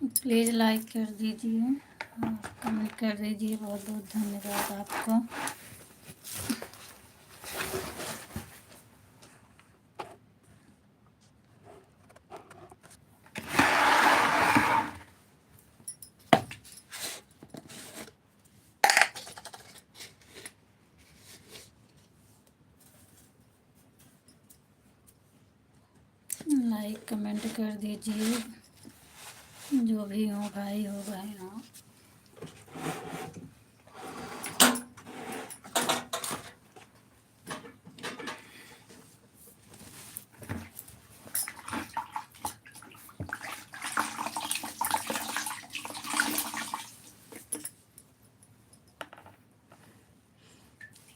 Please like कर दीजिए और कमेंट कर दीजिए। बहुत बहुत धन्यवाद आपको। लाइक कमेंट कर दीजिए, जो भी हो, भाई हो बहन हो।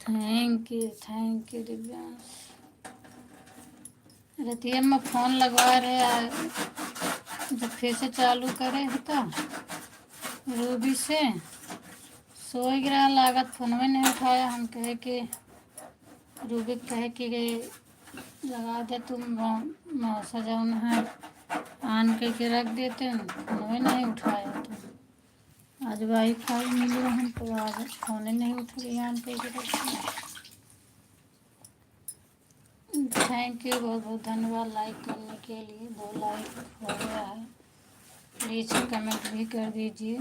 Thank you Divyansh. रतिया में फ़ोन लगवा रहे, जब फिर से चालू करे है तो रूबी से सो गिरा लागत, फोन में नहीं उठाया। हम कहे कि रूबी कहे कि लगा दे तुम, मौसा जौन है आन करके रख देते, फोन में नहीं उठाया। तो आज वाईफाई मिले हम तो आज फोन नहीं उठ रही, आन करके रखते। थैंक यू, बहुत बहुत धन्यवाद लाइक करने के लिए। 2 लाइक हो गया है। प्लीज़ कमेंट भी कर दीजिए।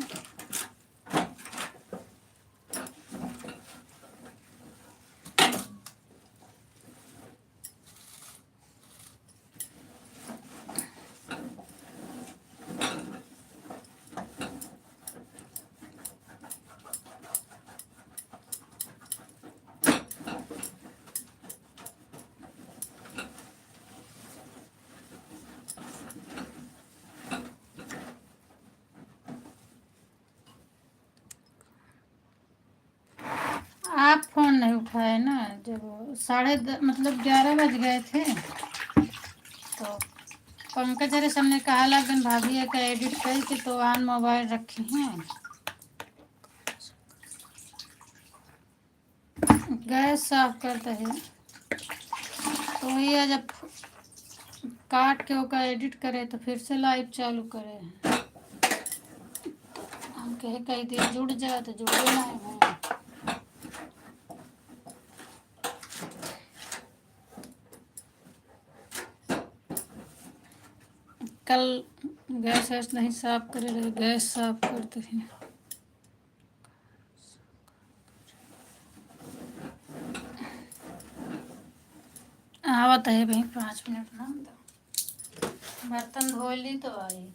आप फ़ोन नहीं उठाए ना, जब 11:30 बज गए थे। तो पंकज अरे सबने कहा लगन भाभी का एडिट करके तो आन मोबाइल रखे हैं। गैस साफ करते हैं तो ये जब काट के ओका एडिट करे तो फिर से लाइव चालू करे। हम कहे कई दिन जुड़ जाए तो जुड़े नहीं हैं। कल गैस वैस नहीं साफ करे रहे, गैस साफ करते हैं। आवत है भाई 5 मिनट ना, बर्तन धो ली तो आई।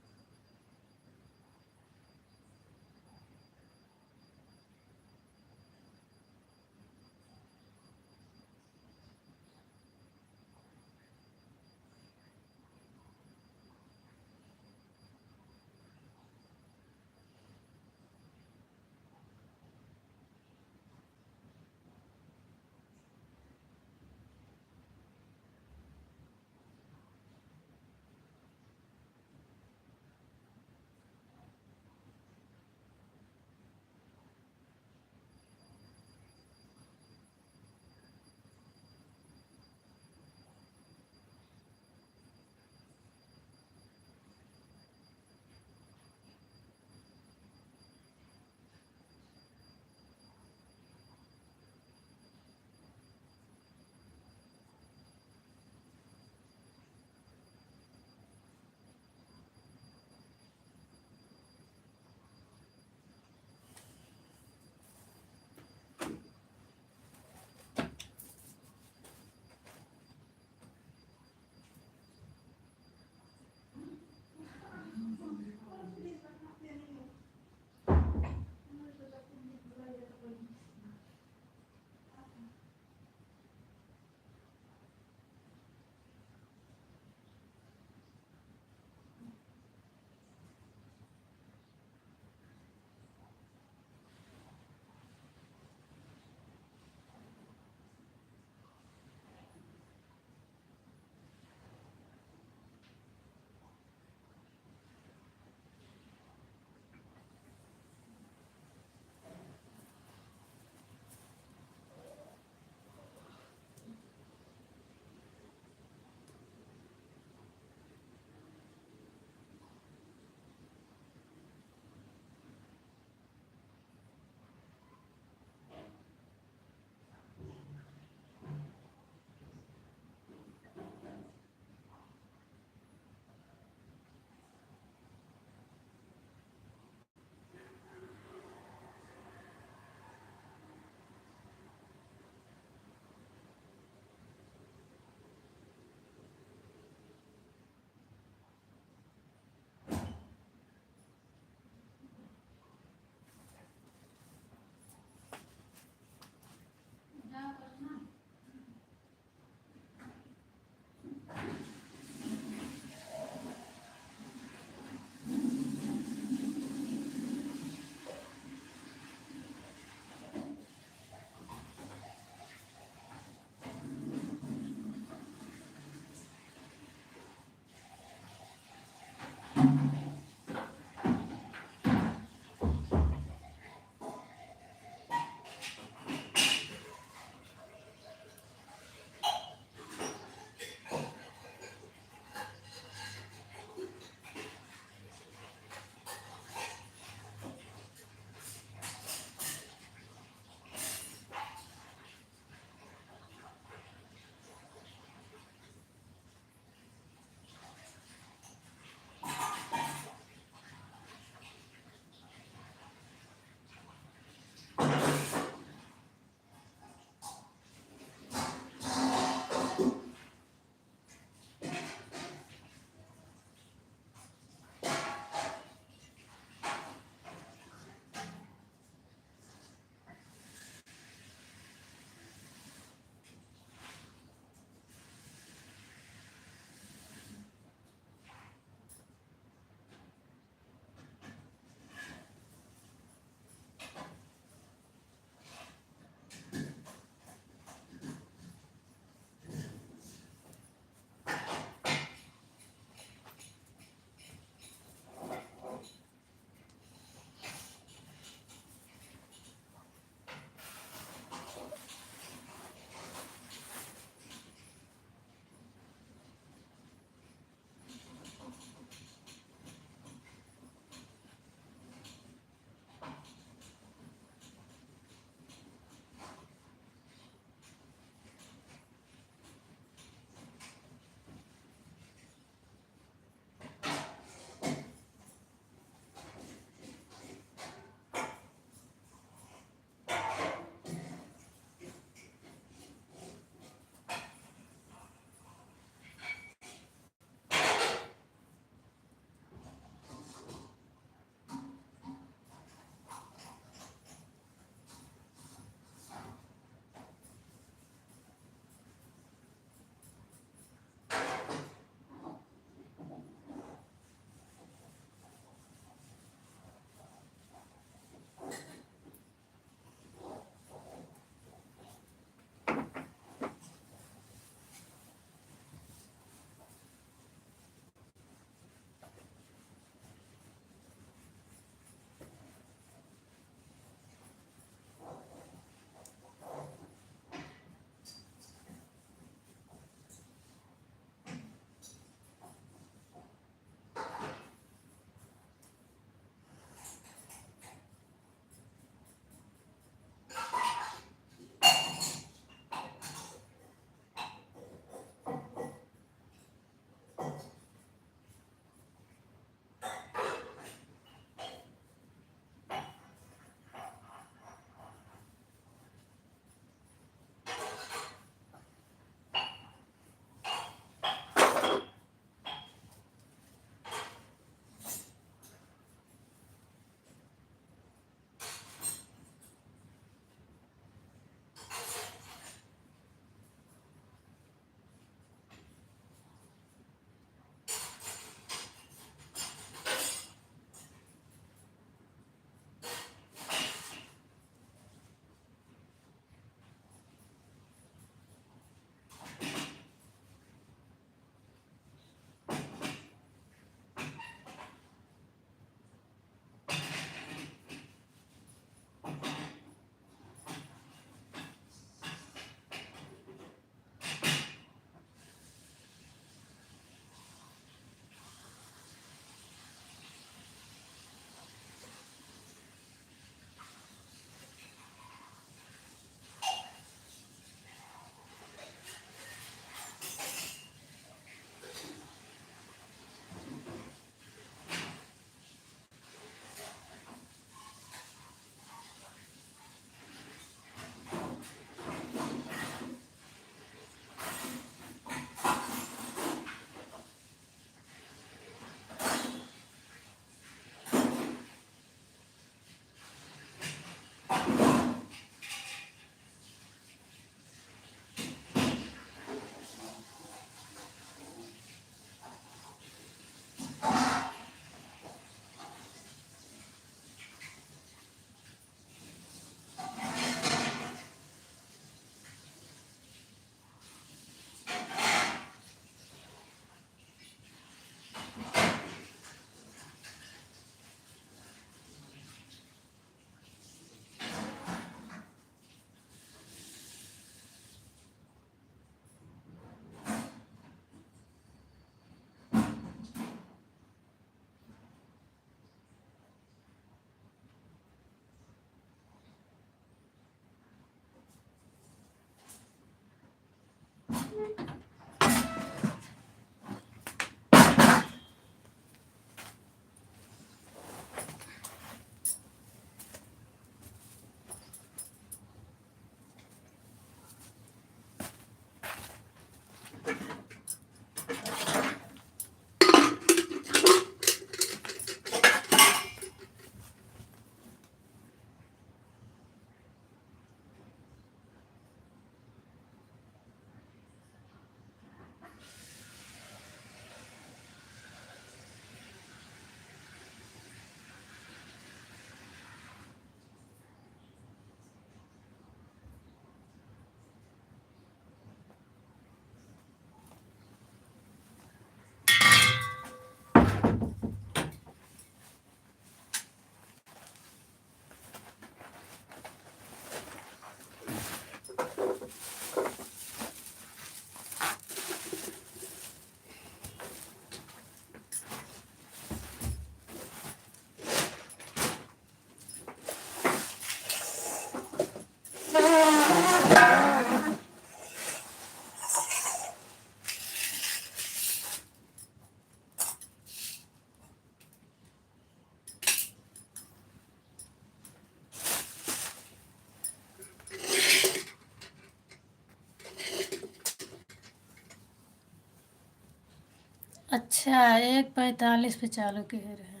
अच्छा 1:45 पे चालू किए रहे,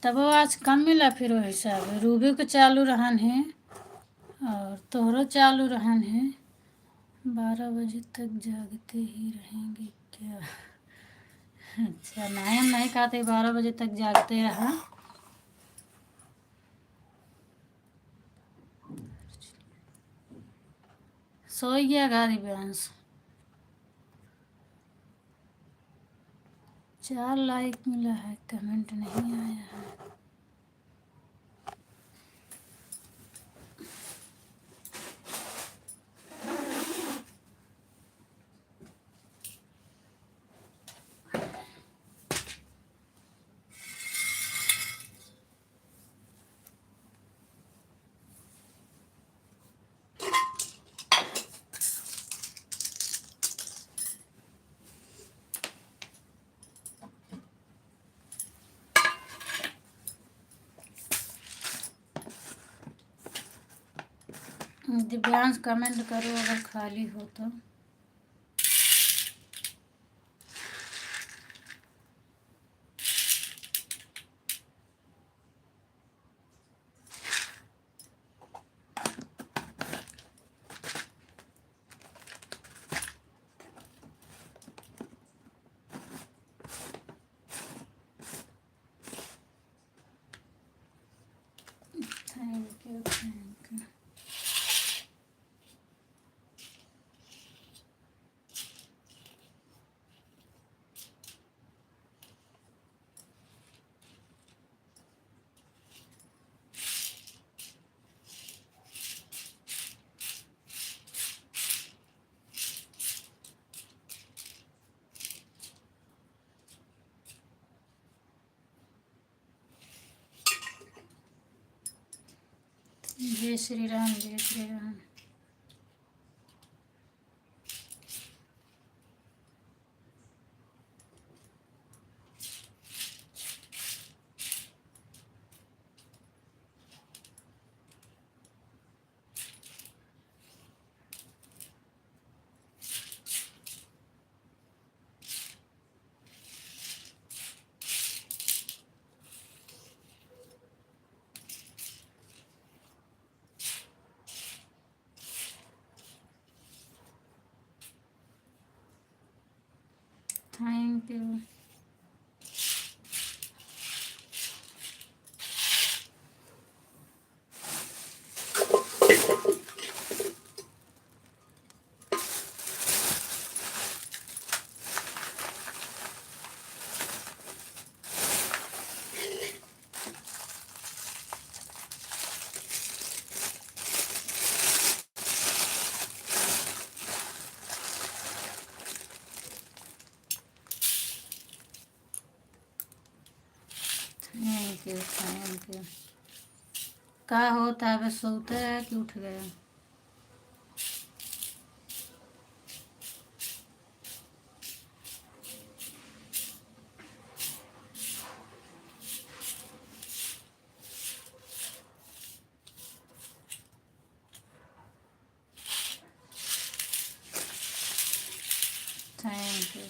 तब वो आज कम मिला फिर वो हिसाब है। रूबी को चालू रहन है और तोहरो चालू रहन है। 12 बजे तक जागते ही रहेंगे क्या? अच्छा नहीं, हम नहीं कहते 12 बजे तक जागते रहा। सो गया गाड़ी बैंस। 4 लाइक मिला है, कमेंट नहीं आया है। दिव्यांश कमेंट करो अगर खाली हो तो। Thank you thank you. जय श्री राम जय Shri Ram. Thank you. Thank you thank you. क्या होता है, बस सोते है कि उठ गया? Thank you.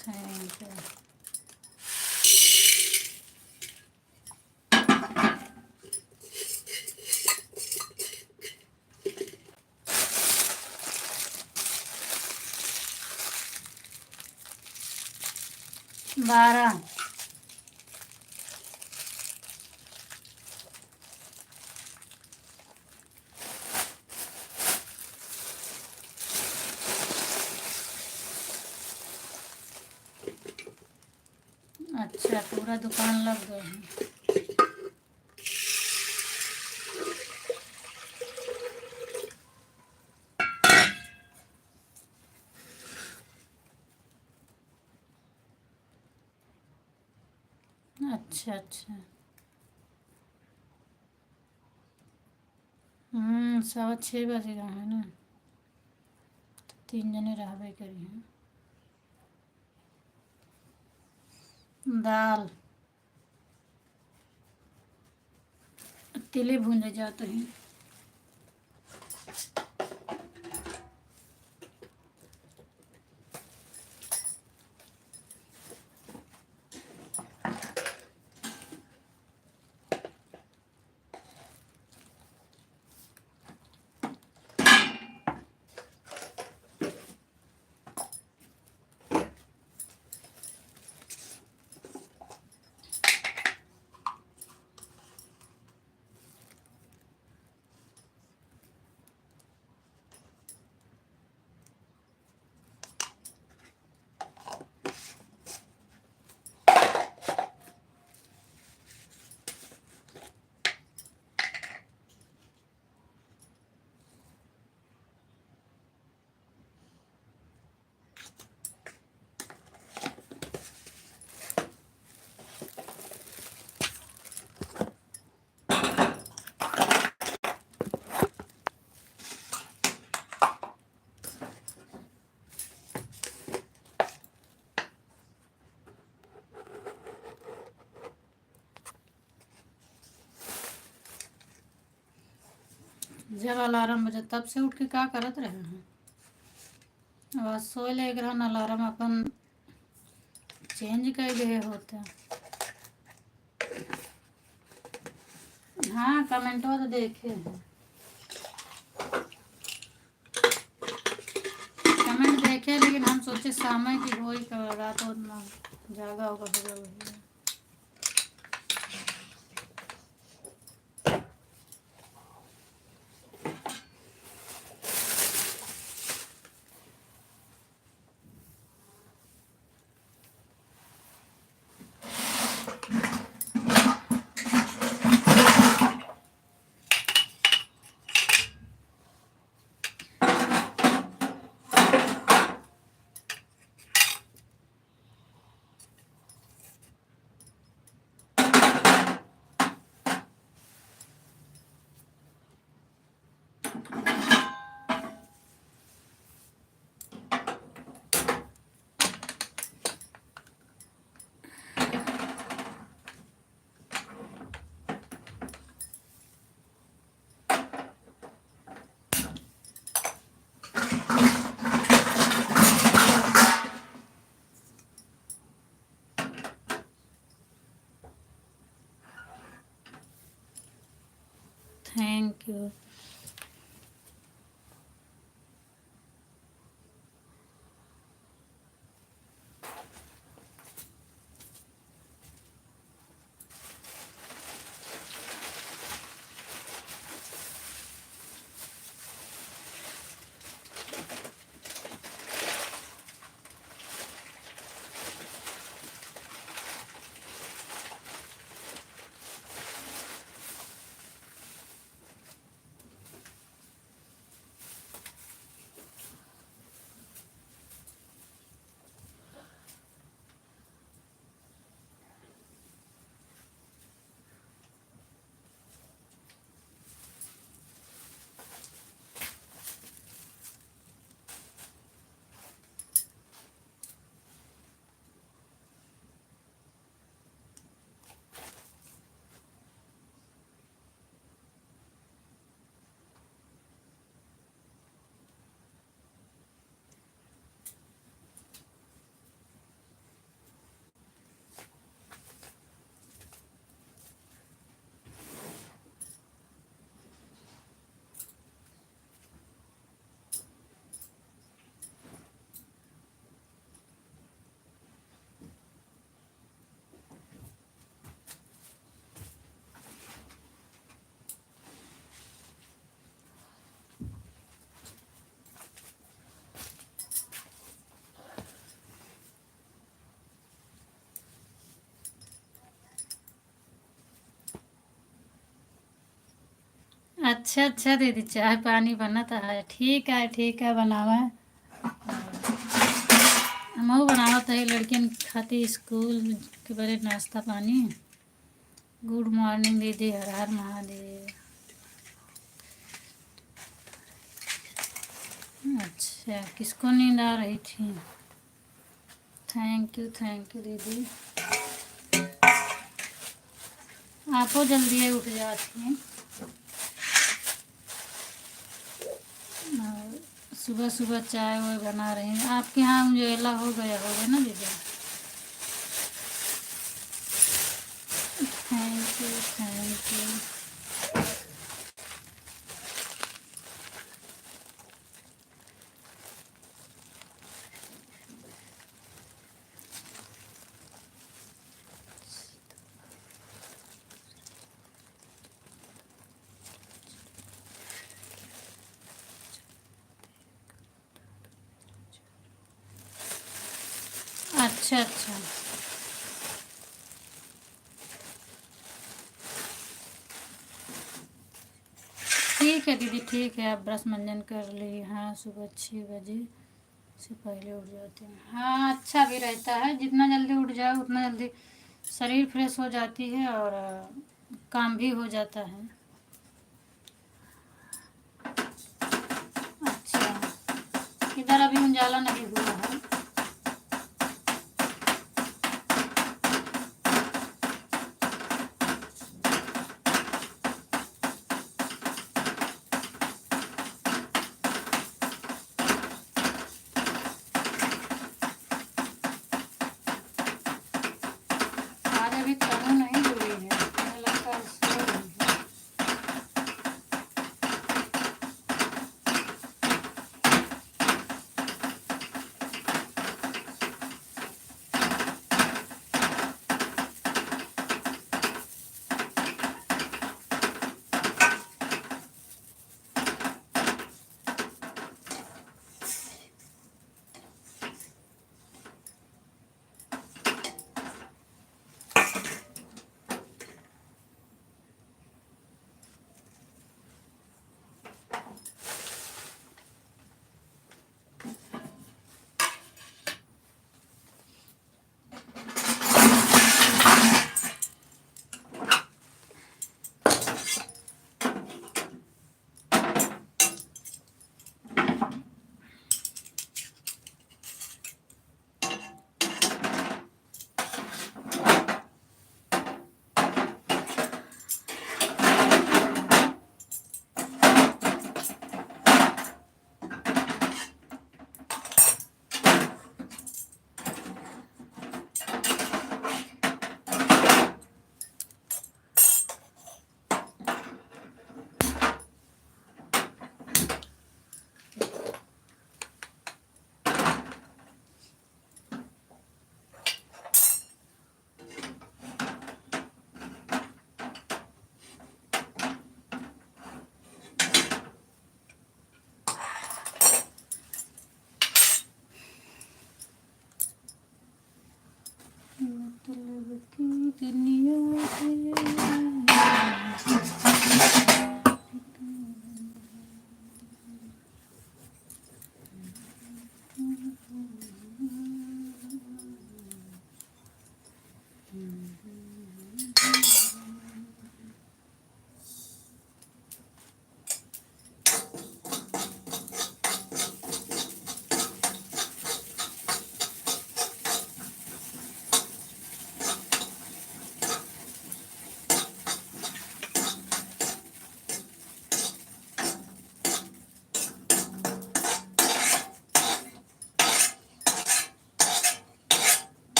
Thank you. 12। अच्छा पूरा दुकान लग गए हैं। अच्छा अच्छा। 6:15 बज गए हैं ना, तो 3 जने रहबे करी हैं। दाल तिले भूने जाते हैं। जब अलार्म बजे तब से उठ के का करत रहे हैं। अब सोए ले रहन अलार्म अपन चेंज कर गए होते। हाँ कमेंटवा तो देखे हैं, कमेंट देखे, लेकिन हम सोचे शाम की हो ही करेगा तो ना जागा होगा होगा वही। Thank you. अच्छा अच्छा दीदी, चाय पानी बनता है। ठीक है बनावा। हमहू बनावत है लड़कियन खाती स्कूल के बड़े नाश्ता पानी। गुड मॉर्निंग दीदी, हर हर महादेव। अच्छा किसको नींद आ रही थी। थैंक यू दीदी। आपो जल्दी उठ जाती हैं। और सुबह सुबह चाय वाय बना रही हैं। आपके यहाँ उजेला हो गया होगा ना दीदी? Thank you thank you. अच्छा अच्छा, ठीक है दीदी, ठीक है। आप ब्रश मंजन कर ली? हाँ, सुबह 6 बजे से पहले उठ जाते हैं। हाँ, अच्छा भी रहता है। जितना जल्दी उठ जाए उतना जल्दी शरीर फ्रेश हो जाती है और काम भी हो जाता है। अच्छा, इधर अभी उजाला नहीं हुआ है। आज अभी तनु नहीं हुई है, मुझे लगता है सो रही है।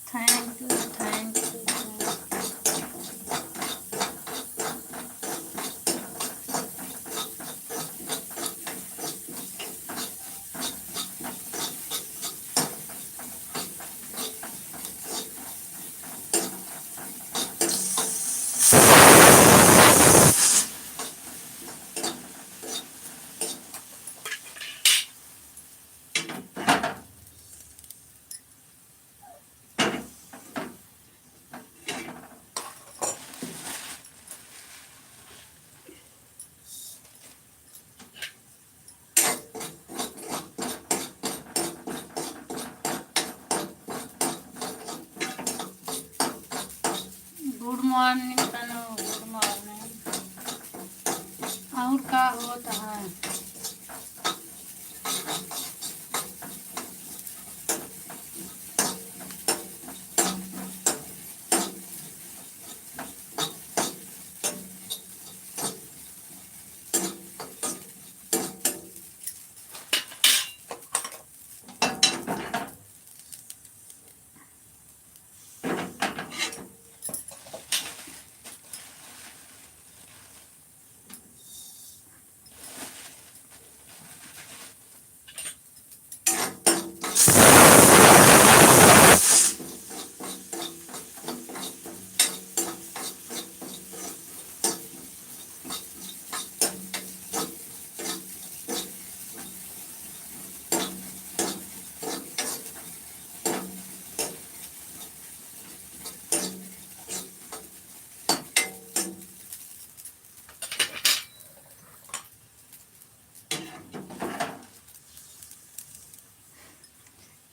Thank you thank you. Good morning Tanu, good morning. और का होता है?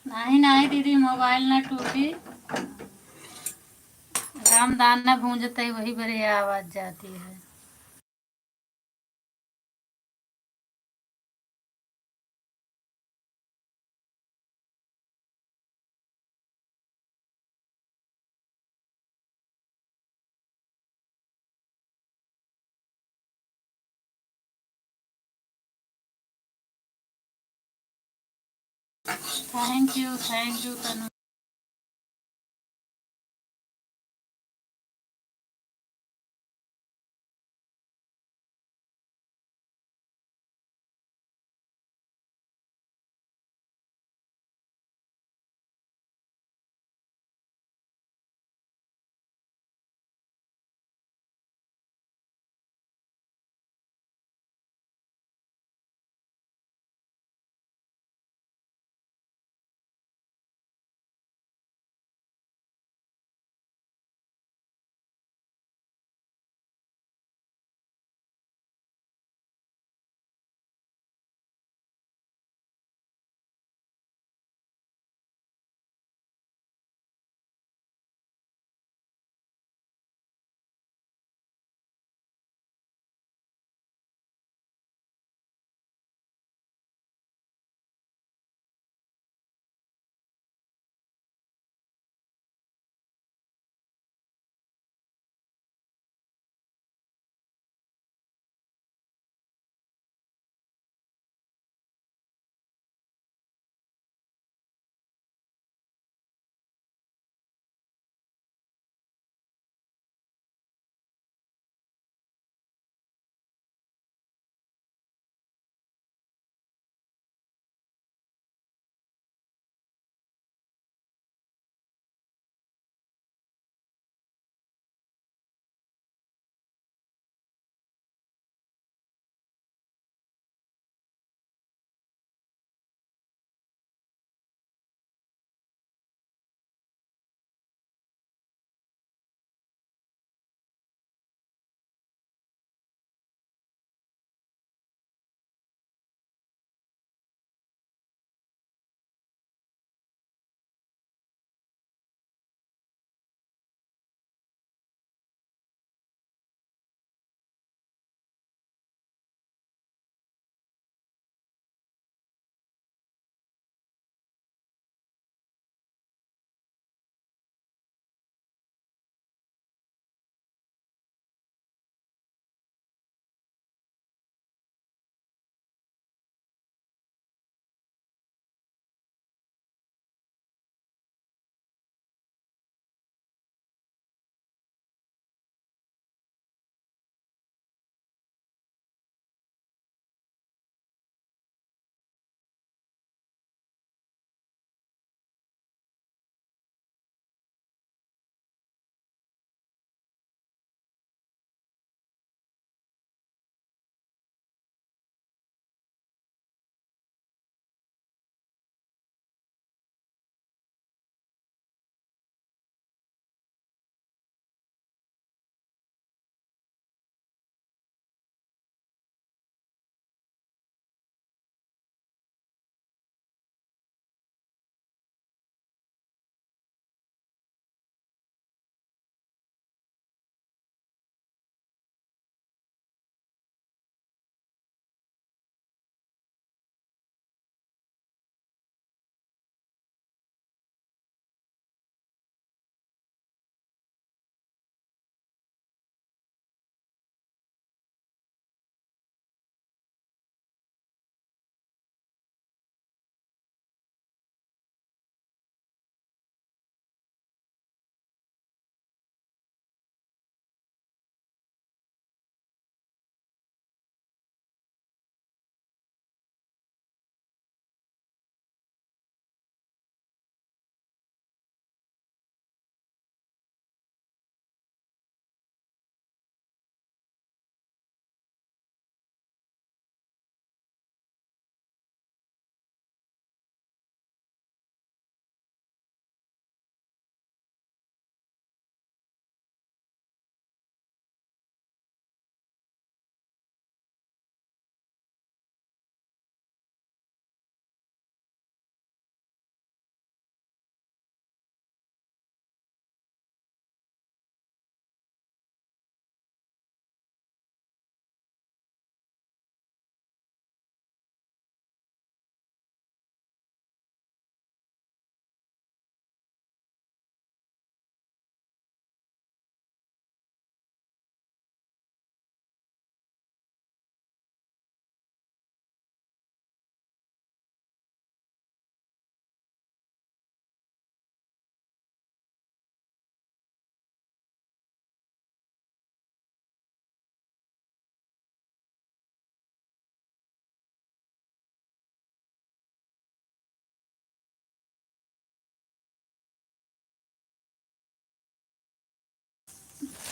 नहीं नहीं दीदी, मोबाइल ना टूटी। रामदाना भूंजते ही वही बड़ी आवाज जाती है। Thank you Tanu.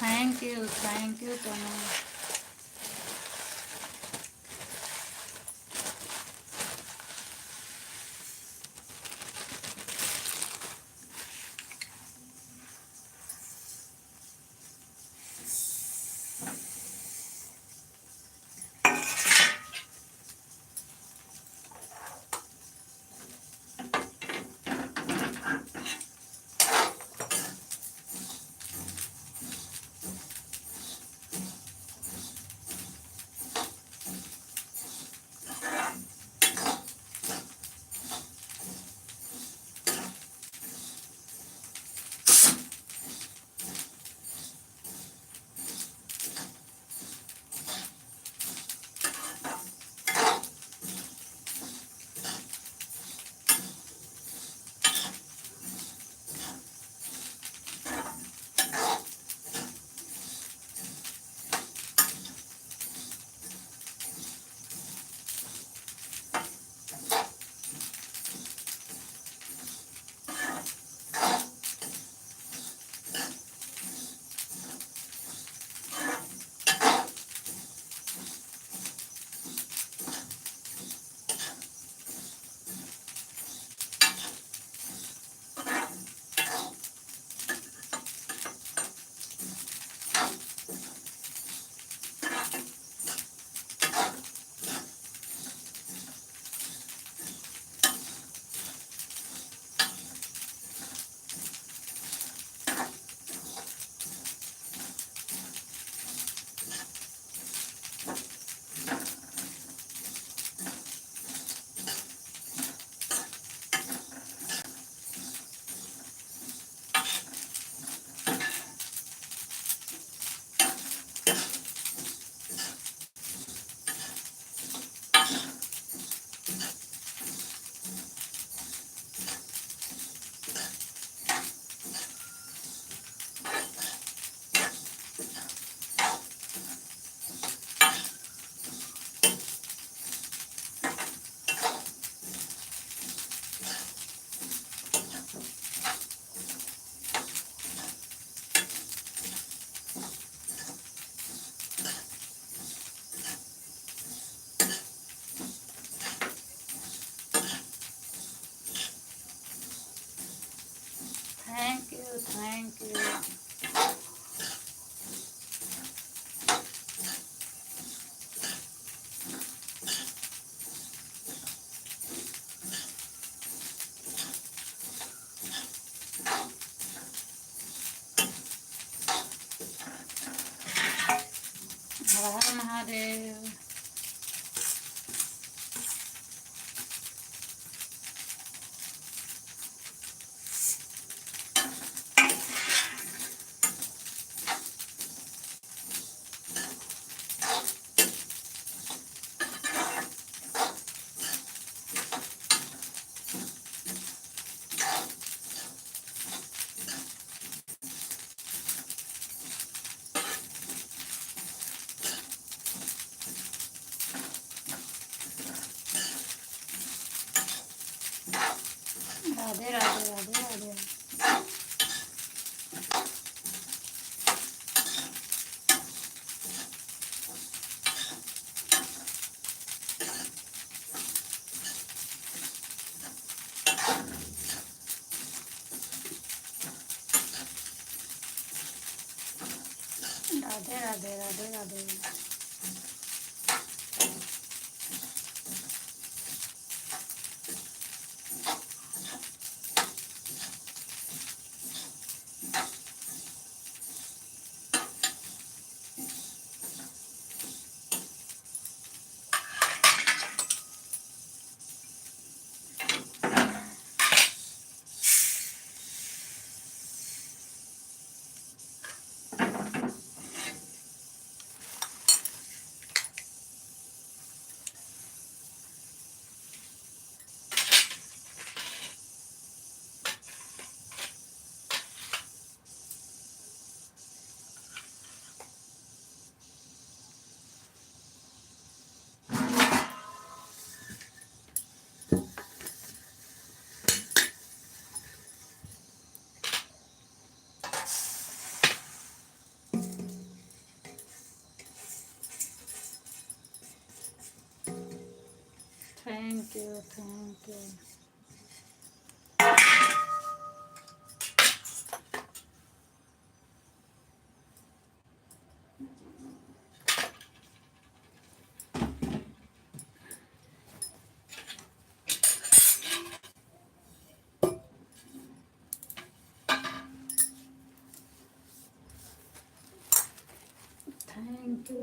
Thank you Tanu. Thank you. Har Har Mahadev. Radhe Radhe Radhe Radhe. Radhe Radhe Radhe Radhe. Thank you, thank you. Thank you.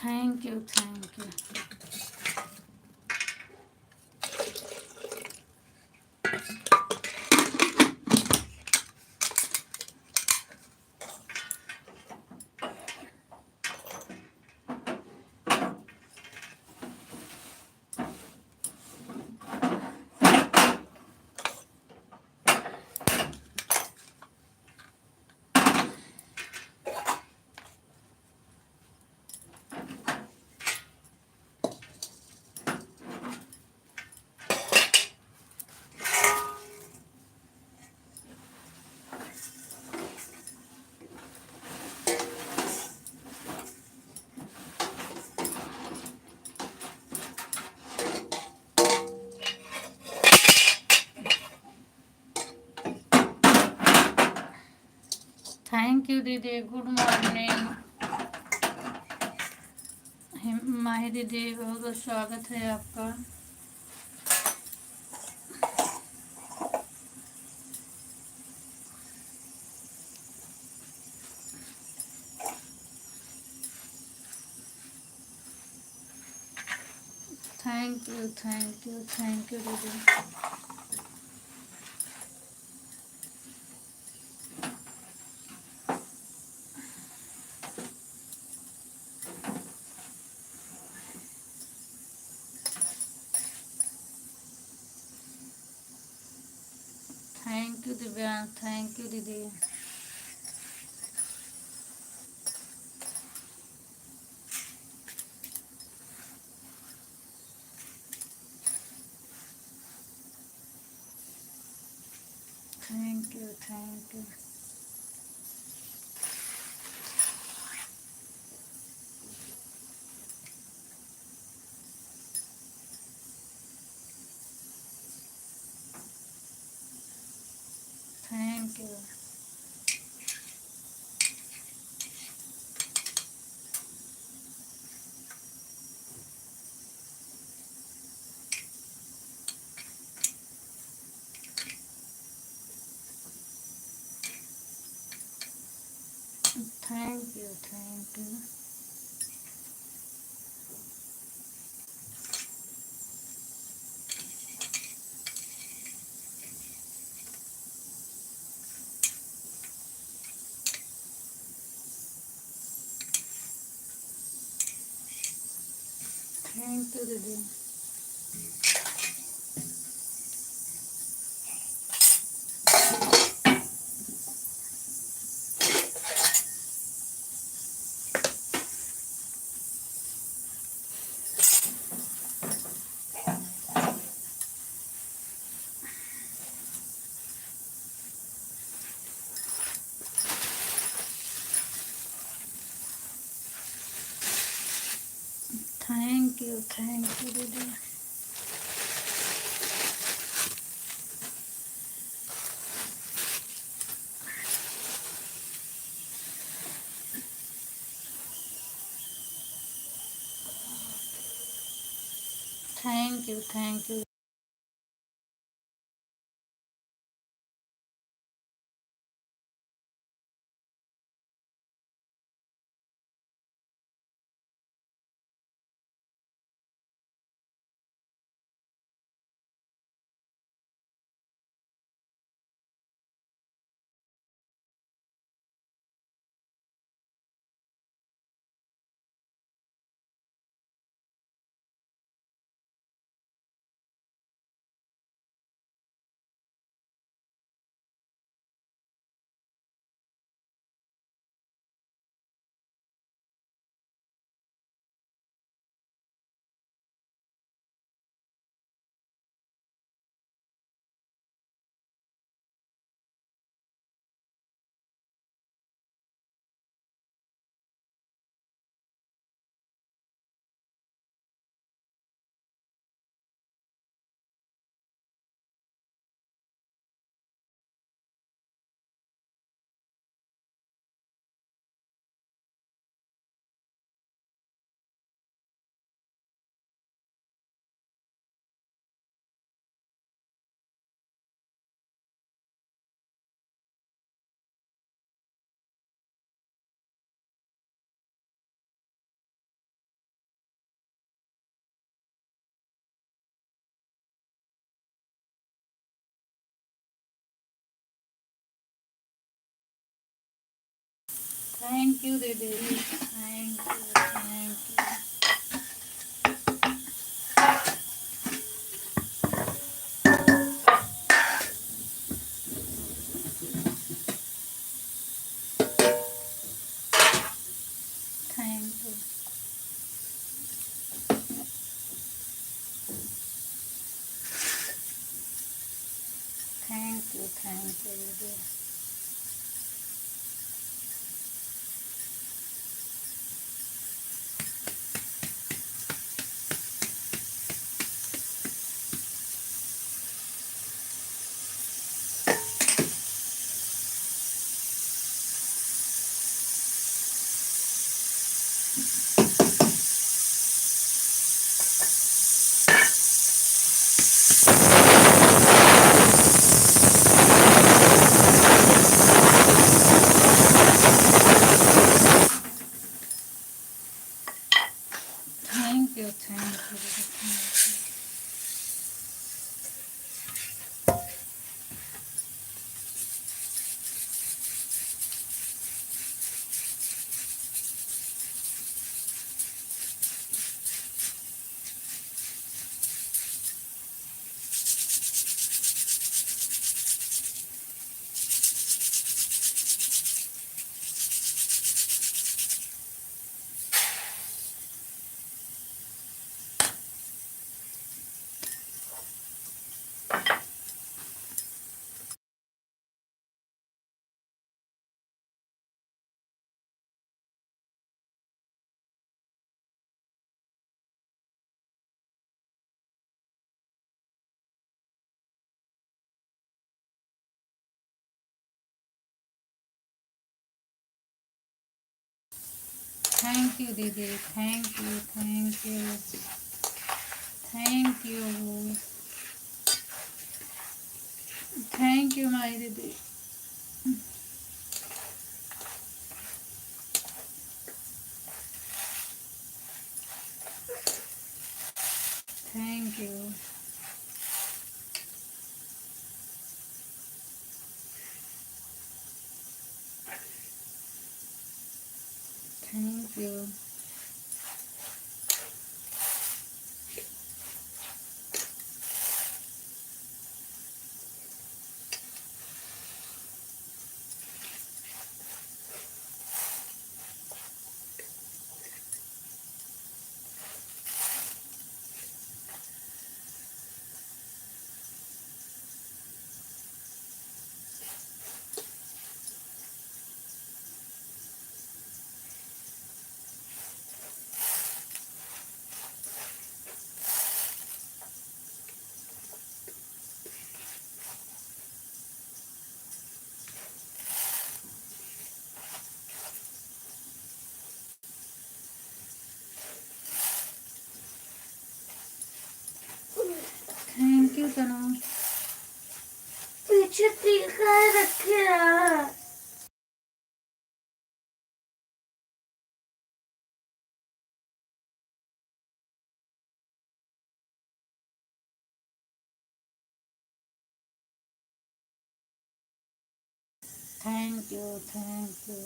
Thank you, thank you. Thank you दीदी, गुड मॉर्निंग। माही दीदी, बहुत बहुत स्वागत है आपका। Thank you, thank you, thank you दीदी। Thank you Divyansh, thank you दीदी। Thank you, thank you. Thank you. Thank you, thank you. Thank you दीदी। थैंक यू दीदी। Thank you. थैंक यू दीदी, thank you. Thank you. Thank you दीदी। Thank you दीदी। Thank you दीदी, thank you. Thank you my दीदी। Thank you. Thank you. Tanu पीछे तिल का रखे यार। Thank you thank you.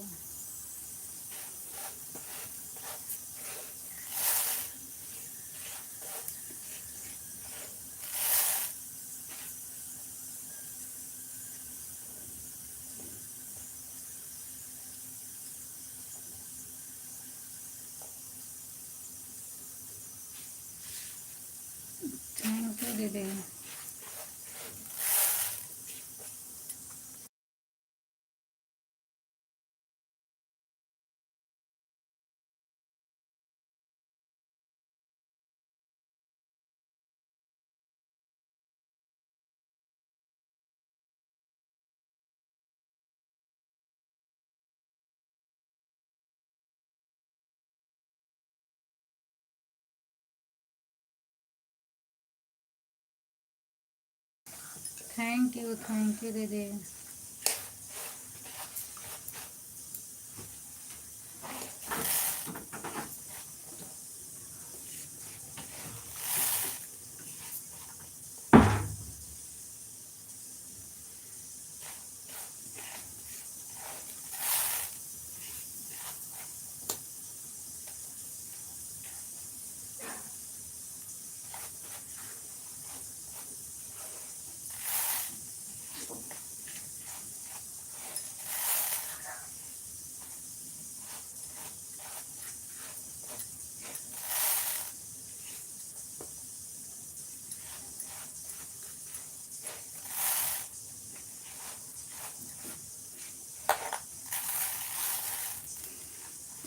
Thank you दीदी। थैंक यू दीदी।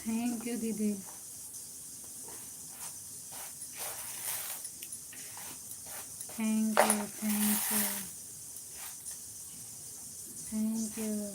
थैंक यू दीदी। Thank you thank you thank you.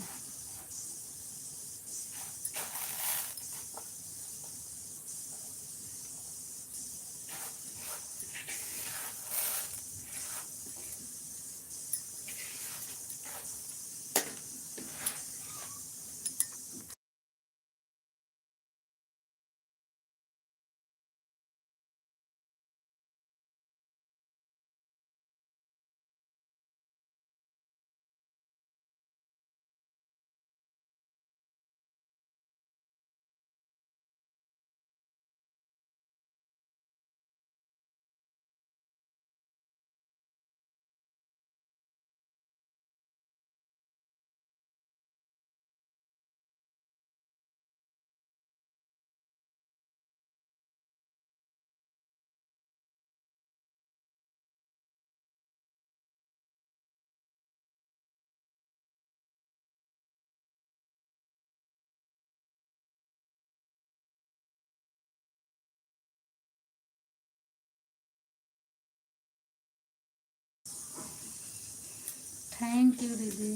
Thank you दीदी।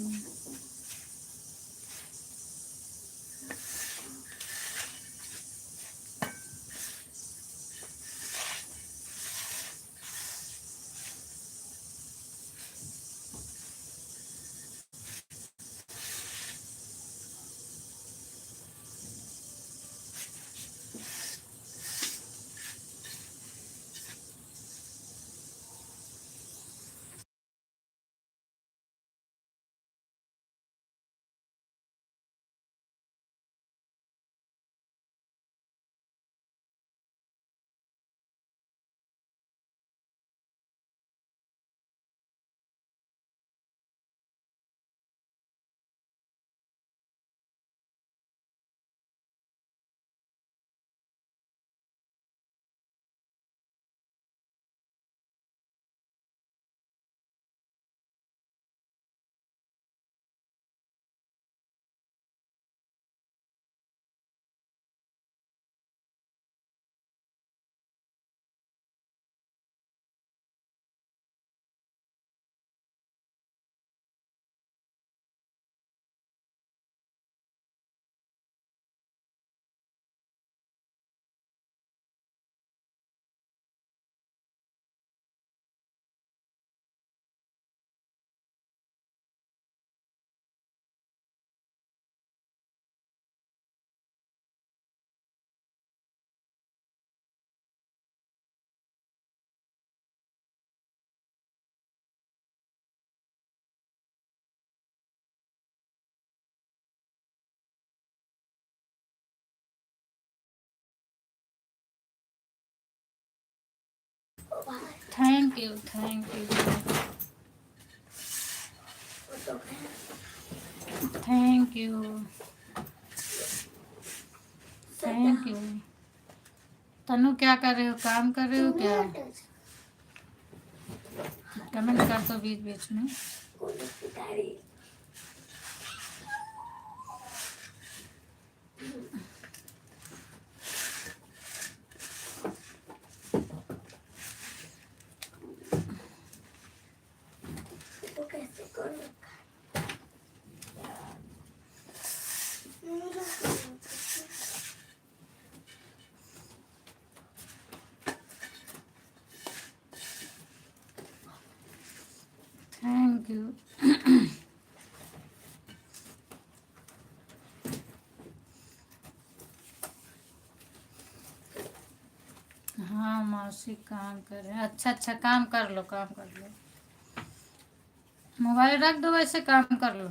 Thank you thank you thank you thank you. Tanu क्या कर रहे हो, काम कर रहे हो क्या? कमेंट कर दो बीच बीच में। Thank you. हाँ मौसी काम कर रहे हैं। अच्छा अच्छा काम कर लो काम कर लो। मोबाइल रख दो, वैसे काम कर लो।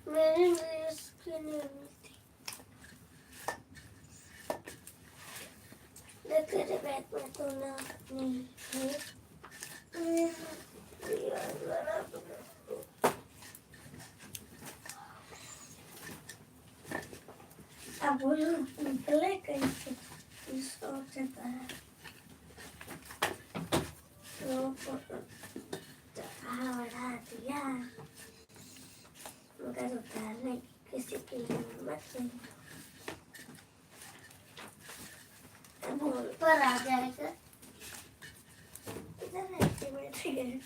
मेरी ड्रेस की नहीं मिलती। देख तेरे बैग में तो ना नहीं है। अब वो निकले कहीं से सोचता है तो बढ़ा दिया मगर उतारने की किसी की हिम्मत नहीं। अब ऊपर आ जाएगा। इधर ऐसे बैठे गए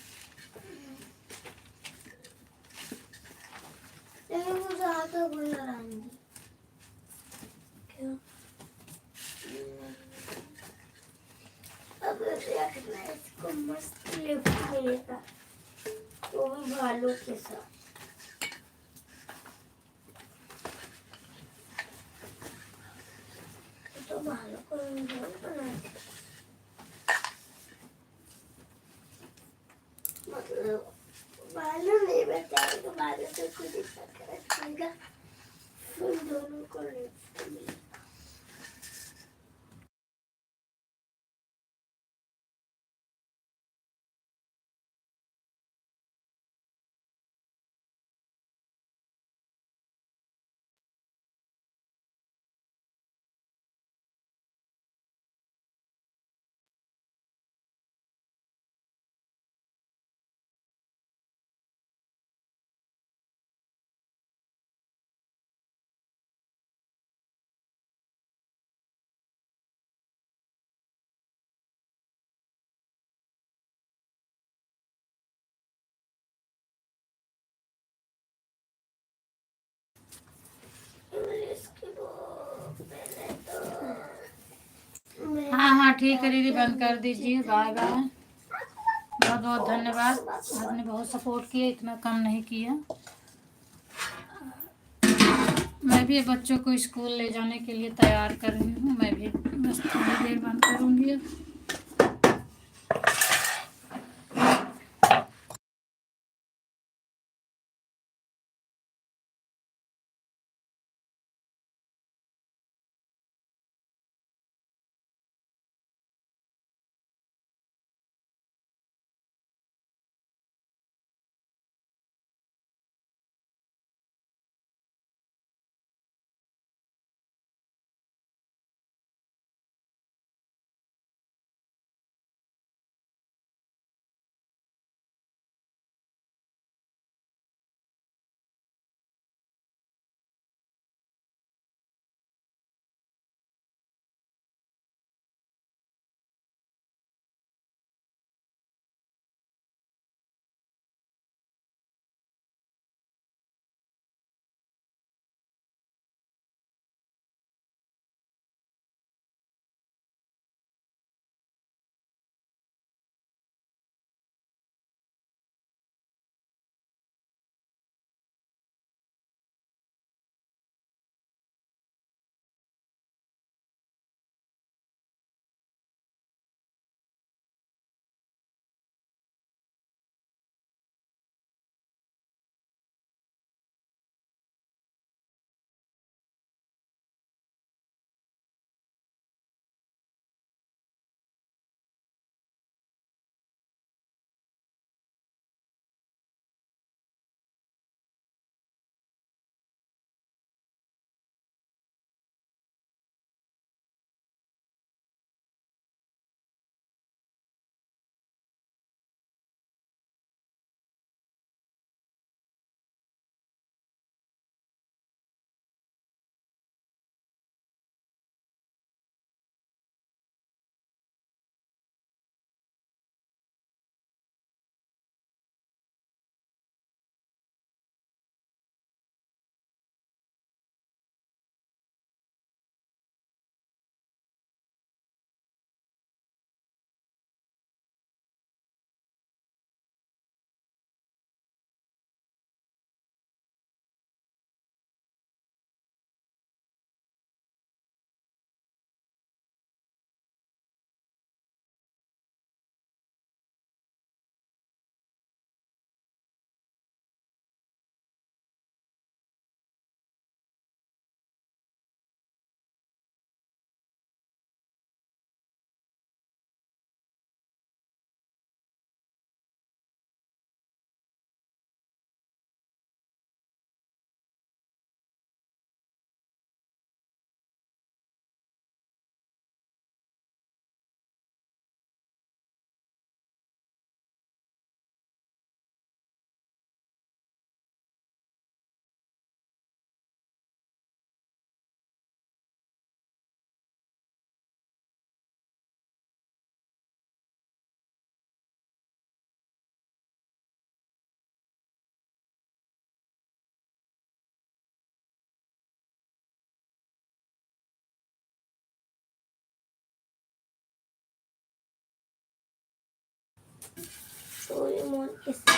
लेकिन मुझे आके बोलना आएंगी क्यों? अब रखना है इसको मस्त लिफ्ट मिलेगा वो भी भालू के साथ। तो भालू को बना मतलब भालू नहीं बचाएगा तो भालू से खुद ही पकड़ रखेगा फिर दोनों को लिफ्ट मिलेगा। हाँ हाँ ठीक है दीदी, बंद कर दीजिए। Bye bye. बहुत बहुत धन्यवाद, आपने बहुत सपोर्ट किया, इतना कम नहीं किया। मैं भी बच्चों को स्कूल ले जाने के लिए तैयार कर रही हूँ। मैं भी बस थोड़ी देर बंद करूँगी अब। डोरेमोन किसका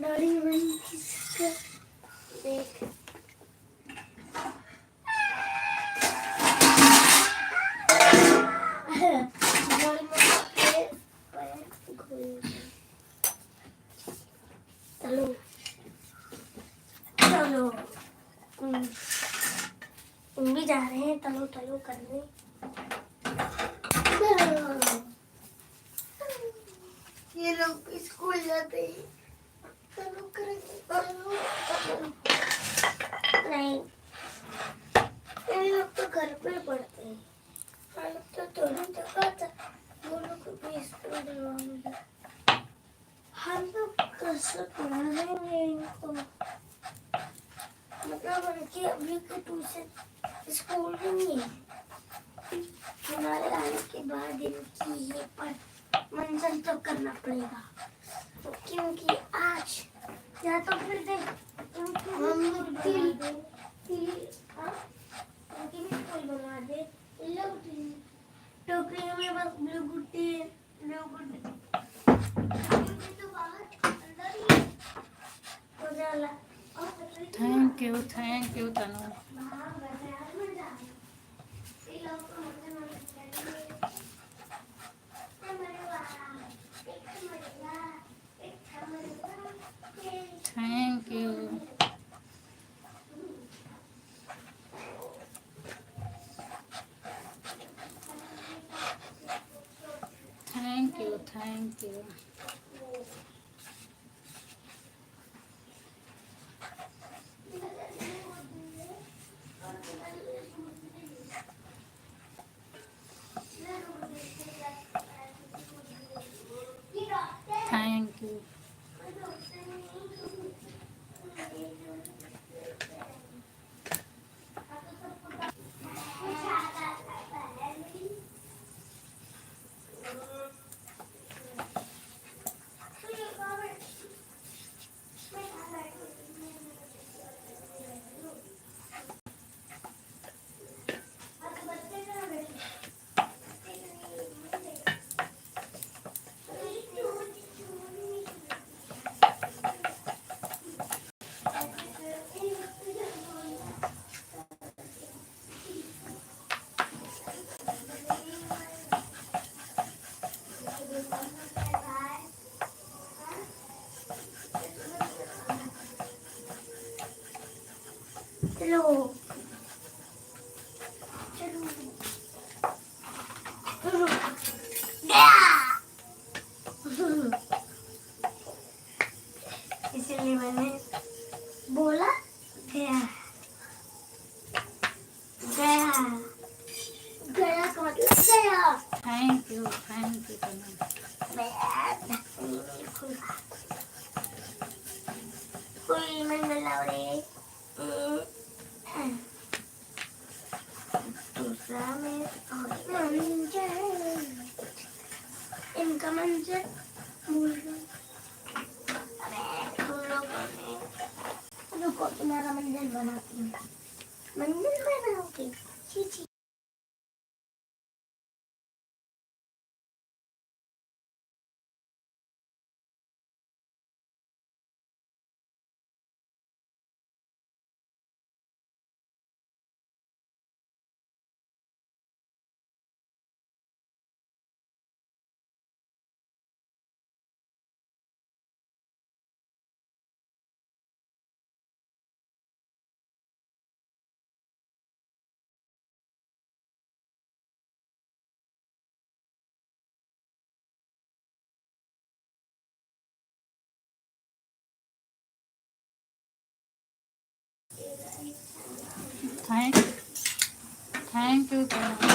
डोरेमोन किसका देख डोरेमोन के पैर घुल चलो चलो तुम भी जा रहे हैं तलो तलो करने। ये लोग स्कूल जाते हैं तलो करेंगे नहीं ये लोग तो घर पे पढ़ते हैं। हम लोग तो थोड़ी जगह था वो लोग को भी स्कूल दिलवाएंगे। हम लोग कैसे पढ़ाएंगे इनको मतलब उनकी अभी के ट्यूशन स्कूल भी नहीं है। हमारे आने के बाद इनकी ये पर मंजिल तो करना पड़ेगा क्योंकि आज या तो फिर देख उनकी भी स्कूल बना दे टोकरी में बस ब्लू गुट्टी thank you Tanu. Thank you. Thank you thank you. Thank you. चलो चलो चलो। इसलिए मैंने बोला गया गया गया का मतलब गया। Thank you Tanu. फुल मंगल रे दूसरा में मंजर इनका मंजर भूल गई। तुम लोगों ने रुको तुम्हारा मंजर बनाती हूँ। मंजर बनाओगे? छी छी। Thank you Tanu.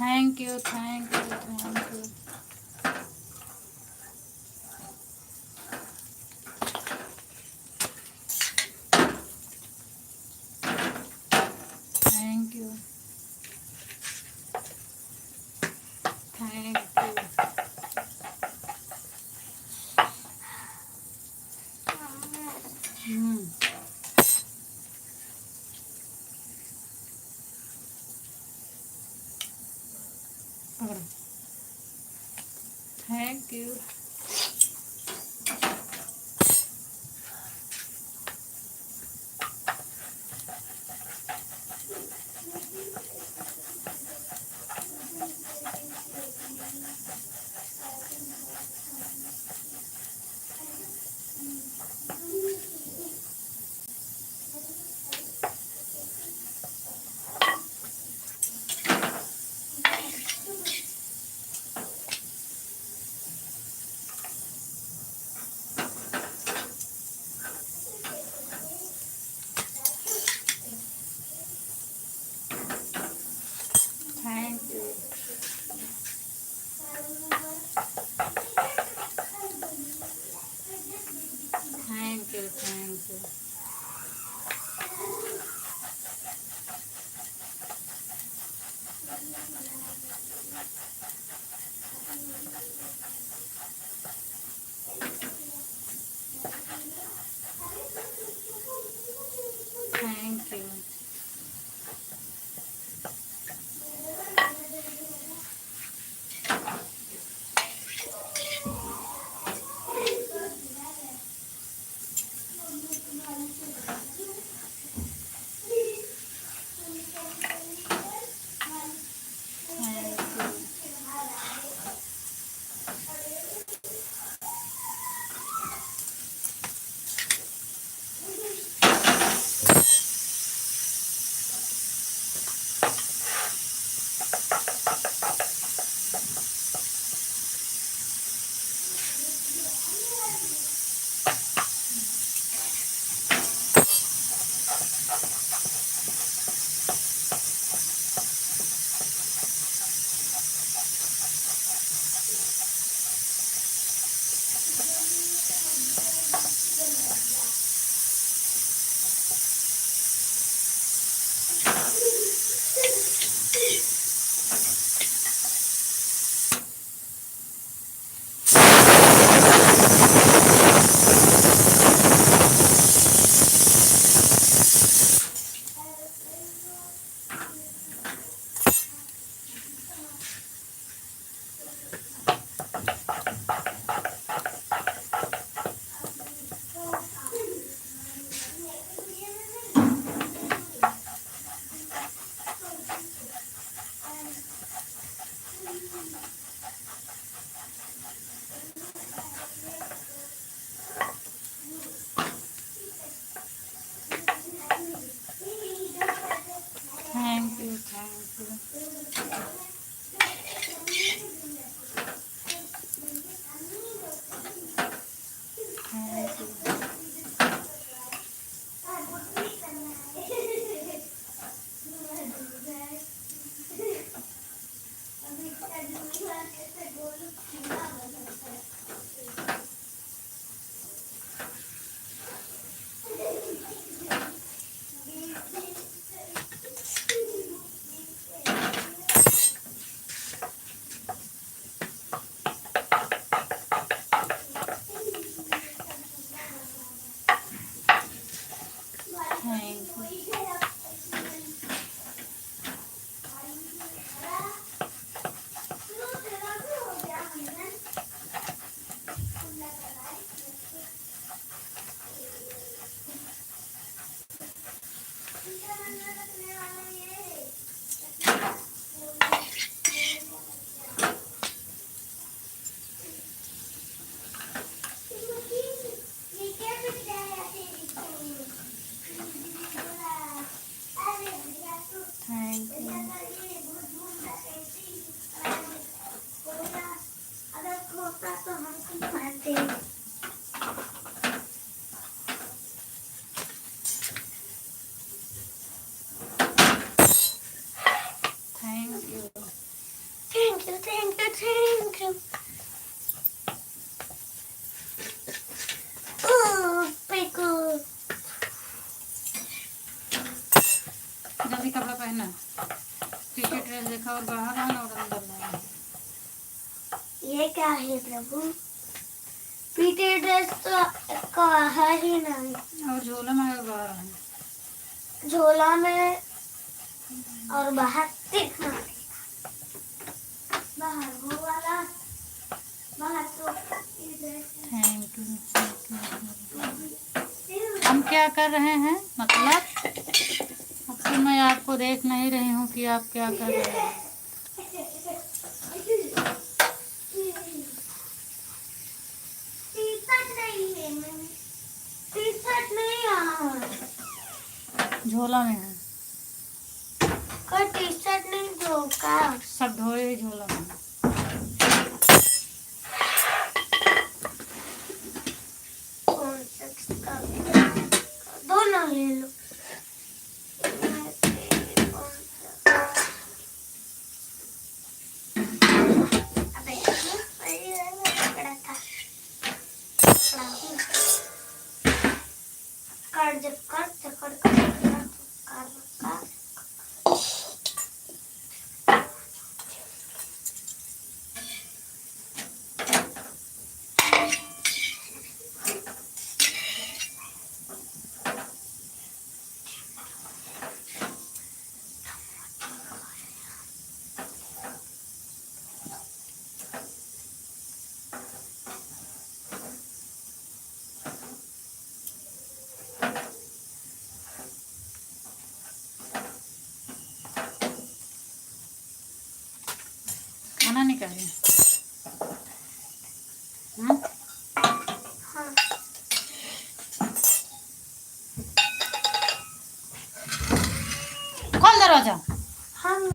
Thank you thank you thank you. Thank you thank you. पकड़ो। Thank you. देखा और बाहर आना और अंदर जाना। ये क्या है प्रभु? पीटी ड्रेस तो का है ही नहीं। और झोले में और बाहर आना। झोला में और बाहर देखना बाहर वो वाला बाहर तो थैंक यू। हम क्या कर रहे हैं मतलब अब तो मैं आपको देख नहीं रही हूँ कि आप क्या कर रहे हैं। टी-शर्ट नहीं है झोला में है। का टी-शर्ट नहीं धोखा सब धोए हुए झोला में। कौन सा दोनों ले लो। अबे पकड़ा था कर जब कर खाना नहीं खा रही। हाँ? हाँ खोल दरवाजा। हम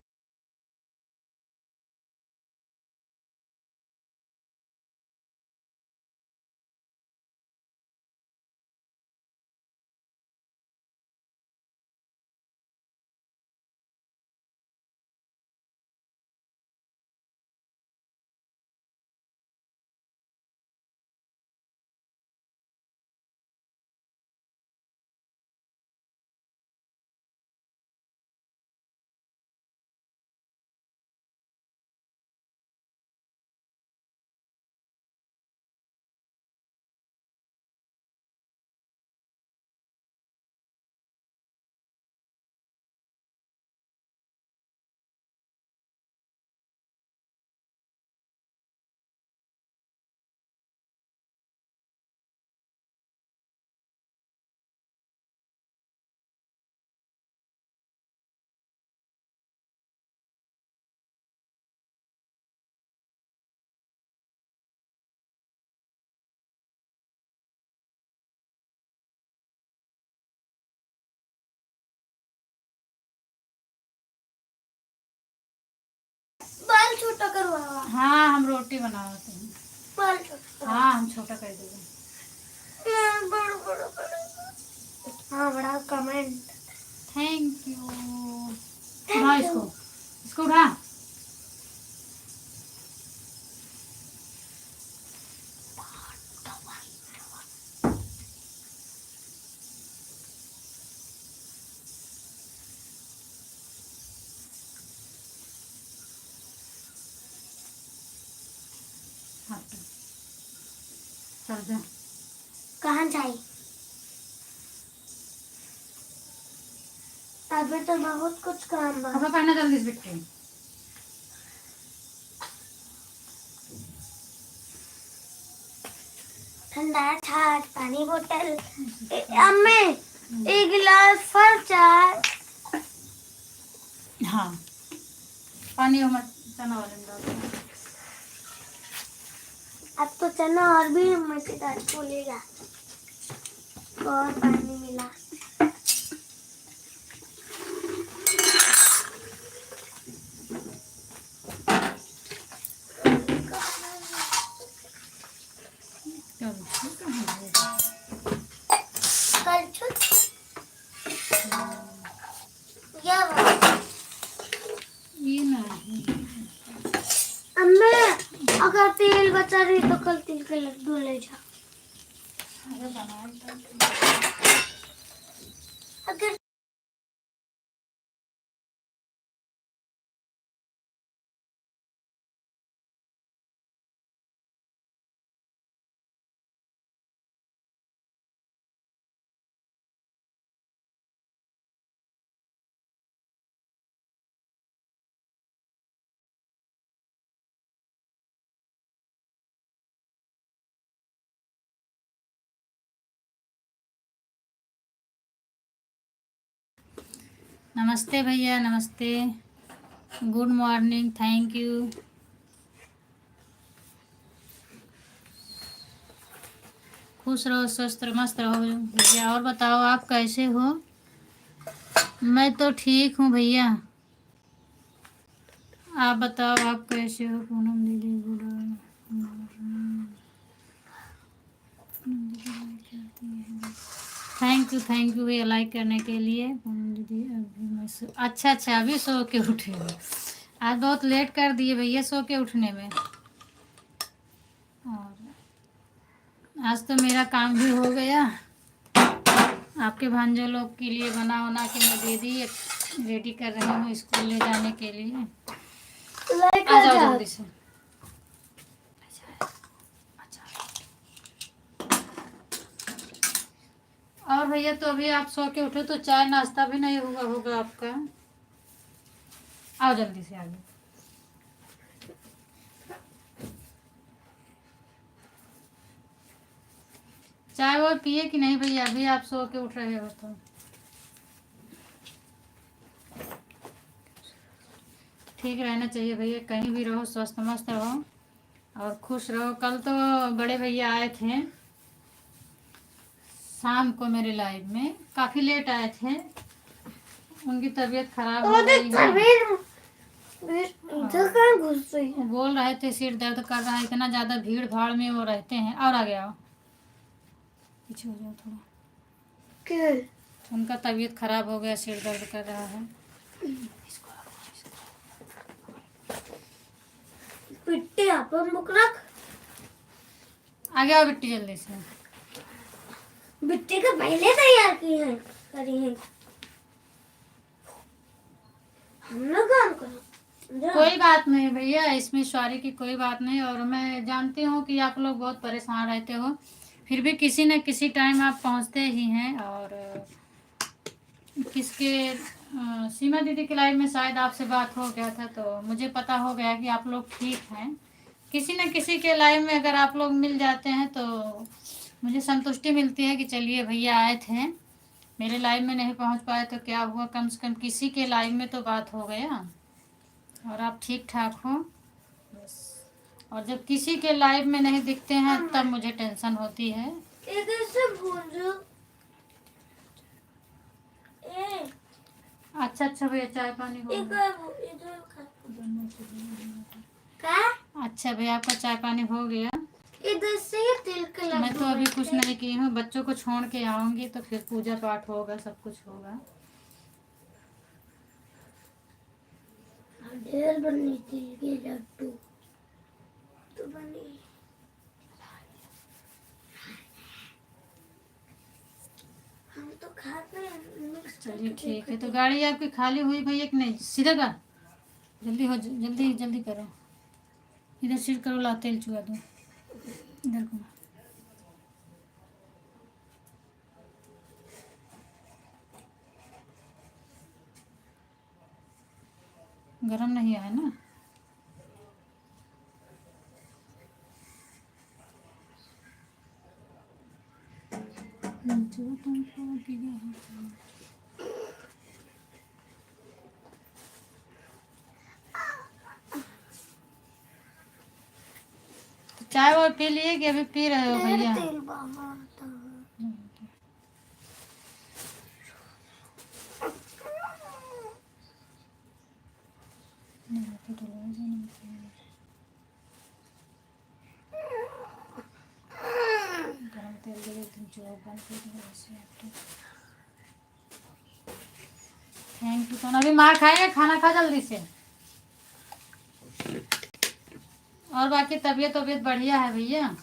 बाल छोटा करवावा। हाँ हम रोटी बनाते हैं। बाल छोटा हाँ हम छोटा कर देंगे। हाँ बड़ा कमेंट थैंक यू। उठा इसको उठा। चल जा। कहाँ जाए? अभी तो बहुत कुछ काम है। कपड़ा पहना जल्दी से बिट्टी। ठंडा छाछ पानी बोतल अम्मे एक गिलास फल चाय। हाँ पानी मत चना वाले में डाल। अब तो चना और भी मजेदार फूलेगा। और पानी मिला। ये नहीं अम्मे अगर तेल बचा रही तो कल तिल के लड्डू ले जा। अरे बनाए अगर नमस्ते भैया, नमस्ते, गुड मॉर्निंग, थैंक यू। खुश रहो, स्वस्थ रहो, मस्त रहो भैया। और बताओ आप कैसे हो? मैं तो ठीक हूँ भैया। आप बताओ आप कैसे हो? पूनम दीदी गुड। थैंक यू भैया लाइक करने के लिए। पूनम दीदी अभी मैं अच्छा अच्छा अभी सो के उठे हो। आज बहुत लेट कर दिए भैया सो के उठने में। और आज तो मेरा काम भी हो गया। आपके भांजो लोग के लिए बना बना के मैं दे दी, रेडी कर रही हूँ स्कूल ले जाने के लिए। आ जाओ जल्दी से। और भैया तो अभी आप सो के उठे तो चाय नाश्ता भी नहीं हुआ होगा आपका। आओ जल्दी से आगे। चाय वो पिए कि नहीं भैया? अभी आप सो के उठ रहे हो तो ठीक रहना चाहिए भैया। कहीं भी रहो स्वस्थ मस्त रहो और खुश रहो। कल तो बड़े भैया आए थे शाम को मेरे लाइफ में, काफ़ी लेट आए थे। उनकी तबीयत खराब हो गई है। वो बोल रहे थे सिर दर्द कर रहा है, इतना ज़्यादा भीड़ भाड़ में वो रहते हैं। और आ गया पीछे हो जाओ थोड़ा। उनका तबीयत खराब हो गया, सिर दर्द कर रहा है। बिट्टी अपन मुक रख। आ गया बिट्टी जल्दी से। बिट्टी का पहले तैयार की है करी है। हम लोग काम करो। कोई बात नहीं भैया, इसमें सॉरी की कोई बात नहीं। और मैं जानती हूँ कि आप लोग बहुत परेशान रहते हो, फिर भी किसी न किसी टाइम आप पहुँचते ही हैं। और किसके सीमा दीदी की लाइफ में शायद आपसे बात हो गया था तो मुझे पता हो गया कि आप लोग ठीक हैं। किसी न किसी के लाइफ में अगर आप लोग मिल जाते हैं तो मुझे संतुष्टि मिलती है कि चलिए भैया आए थे, मेरे लाइफ में नहीं पहुंच पाए तो क्या हुआ, कम से कम किसी के लाइफ में तो बात हो गया और आप ठीक ठाक हो बस। और जब किसी के लाइफ में नहीं दिखते हैं तब मुझे टेंशन होती है। इधर से भूंजो। अच्छा अच्छा भैया चाय पानी हो गया। अच्छा भैया आपका चाय पानी हो गया। इधर से तिल का लड्डू। मैं तो अभी कुछ नहीं की हूँ, बच्चों को छोड़ के आऊंगी तो फिर पूजा पाठ होगा, सब कुछ होगा। ढेर बनी तिल के लड्डू तो बनी। हम तो खाते हैं। चलिए ठीक है। तो गाड़ी आपकी खाली हुई भैया कि नहीं? सीधा का जल्दी हो, जल्दी जल्दी करो। इधर सीट करो, ला तेल चुआ दो इधर को। गरम नहीं है ना? चाय वो पी लिए कि अभी पी रहे हो भैया? तेल बाबा आता है। गरम तेल दे एकदम चुआ बंद कर दिया ऐसे आपके। Thank you. तो अभी मार खाएगा, खाना खा जल्दी से। और बाकी तबीयत तबीयत बढ़िया है भैया?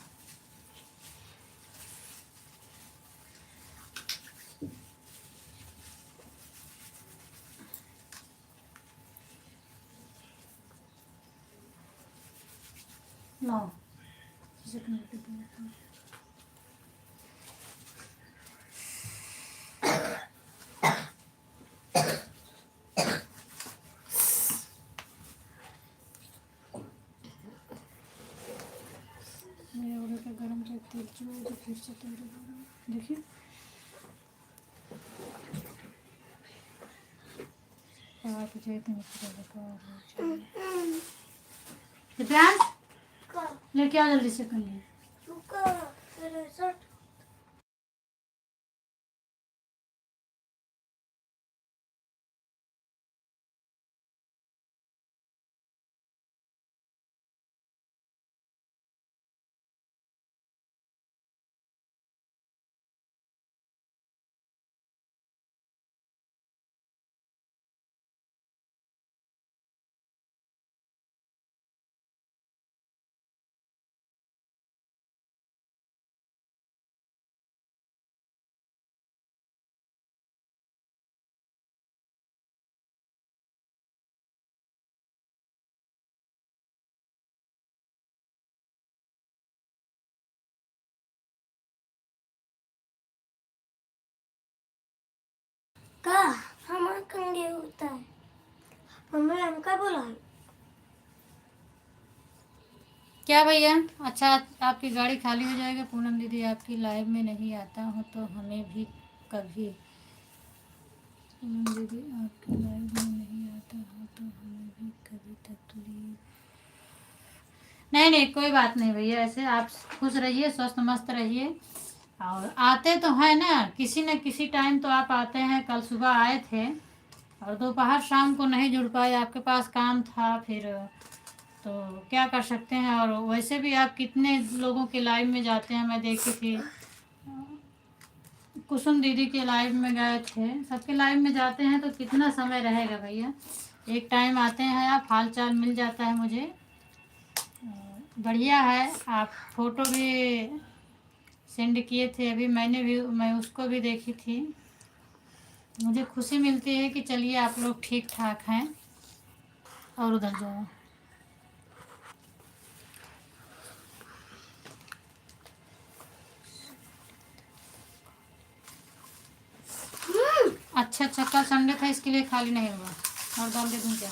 लो का गरम तेल चुआ तो फिर से तेल देखिए। तुझे इतनी दिव्यांश लेके आ जल्दी से कहीं। का हमारा कंगे होता है। मम्मी हमका बोला है। क्या भैया? अच्छा, आपकी गाड़ी खाली हो जाएगी। पूनम दीदी आपकी लाइव में नहीं आता हूँ तो हमें भी कभी, पूनम दीदी आपकी लाइव में नहीं आता हूँ तो हमें भी कभी तकलीफ। नहीं नहीं, कोई बात नहीं भैया, ऐसे आप खुश रहिए, स्वस्थ मस्त रहिए। और आते तो हैं ना किसी टाइम तो आप आते हैं। कल सुबह आए थे और दोपहर शाम को नहीं जुड़ पाए, आपके पास काम था फिर, तो क्या कर सकते हैं। और वैसे भी आप कितने लोगों के लाइव में जाते हैं, मैं देखी थी कुसुम दीदी के लाइव में गए थे, सबके लाइव में जाते हैं तो कितना समय रहेगा भैया। एक टाइम आते हैं, आप हाल चाल मिल जाता है मुझे। बढ़िया है, आप फोटो भी सेंड किए थे अभी, मैं उसको भी देखी थी। मुझे खुशी मिलती है कि चलिए आप लोग ठीक ठाक हैं। और उधर जाओ। अच्छा अच्छा, कल संडे था इसके लिए खाली नहीं हुआ। और दाल दे दूँ क्या?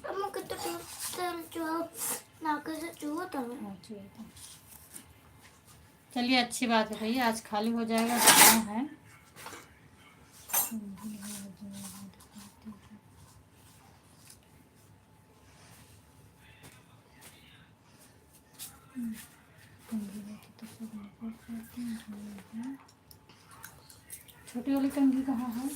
अम्मा कितना तेल जो नाक से चूहा था। अच्छा, चलिए अच्छी बात है भैया, आज खाली हो जाएगा, दुकान है। छोटी वाली कंघी कहाँ है?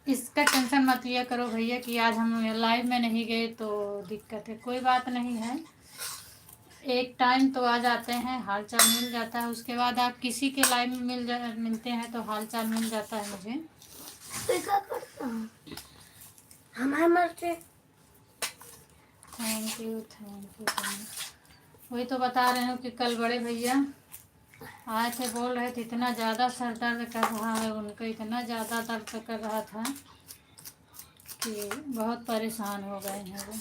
इसका टेंशन मत लिया करो भैया कि आज हम लाइव में नहीं गए तो दिक्कत है, कोई बात नहीं है। एक टाइम तो आ जाते हैं, हाल चाल मिल जाता है, उसके बाद आप किसी के लाइव में मिलते हैं तो हाल चाल मिल जाता है मुझे। तो क्या करता हूँ हमारे मर्जी। Thank you thank you. वही तो बता रहे हूँ कि कल बड़े भैया आए थे, बोल रहे थे इतना ज़्यादा सर दर्द कर रहा है, उनका इतना ज़्यादा दर्द कर रहा था कि बहुत परेशान हो गए हैं वो।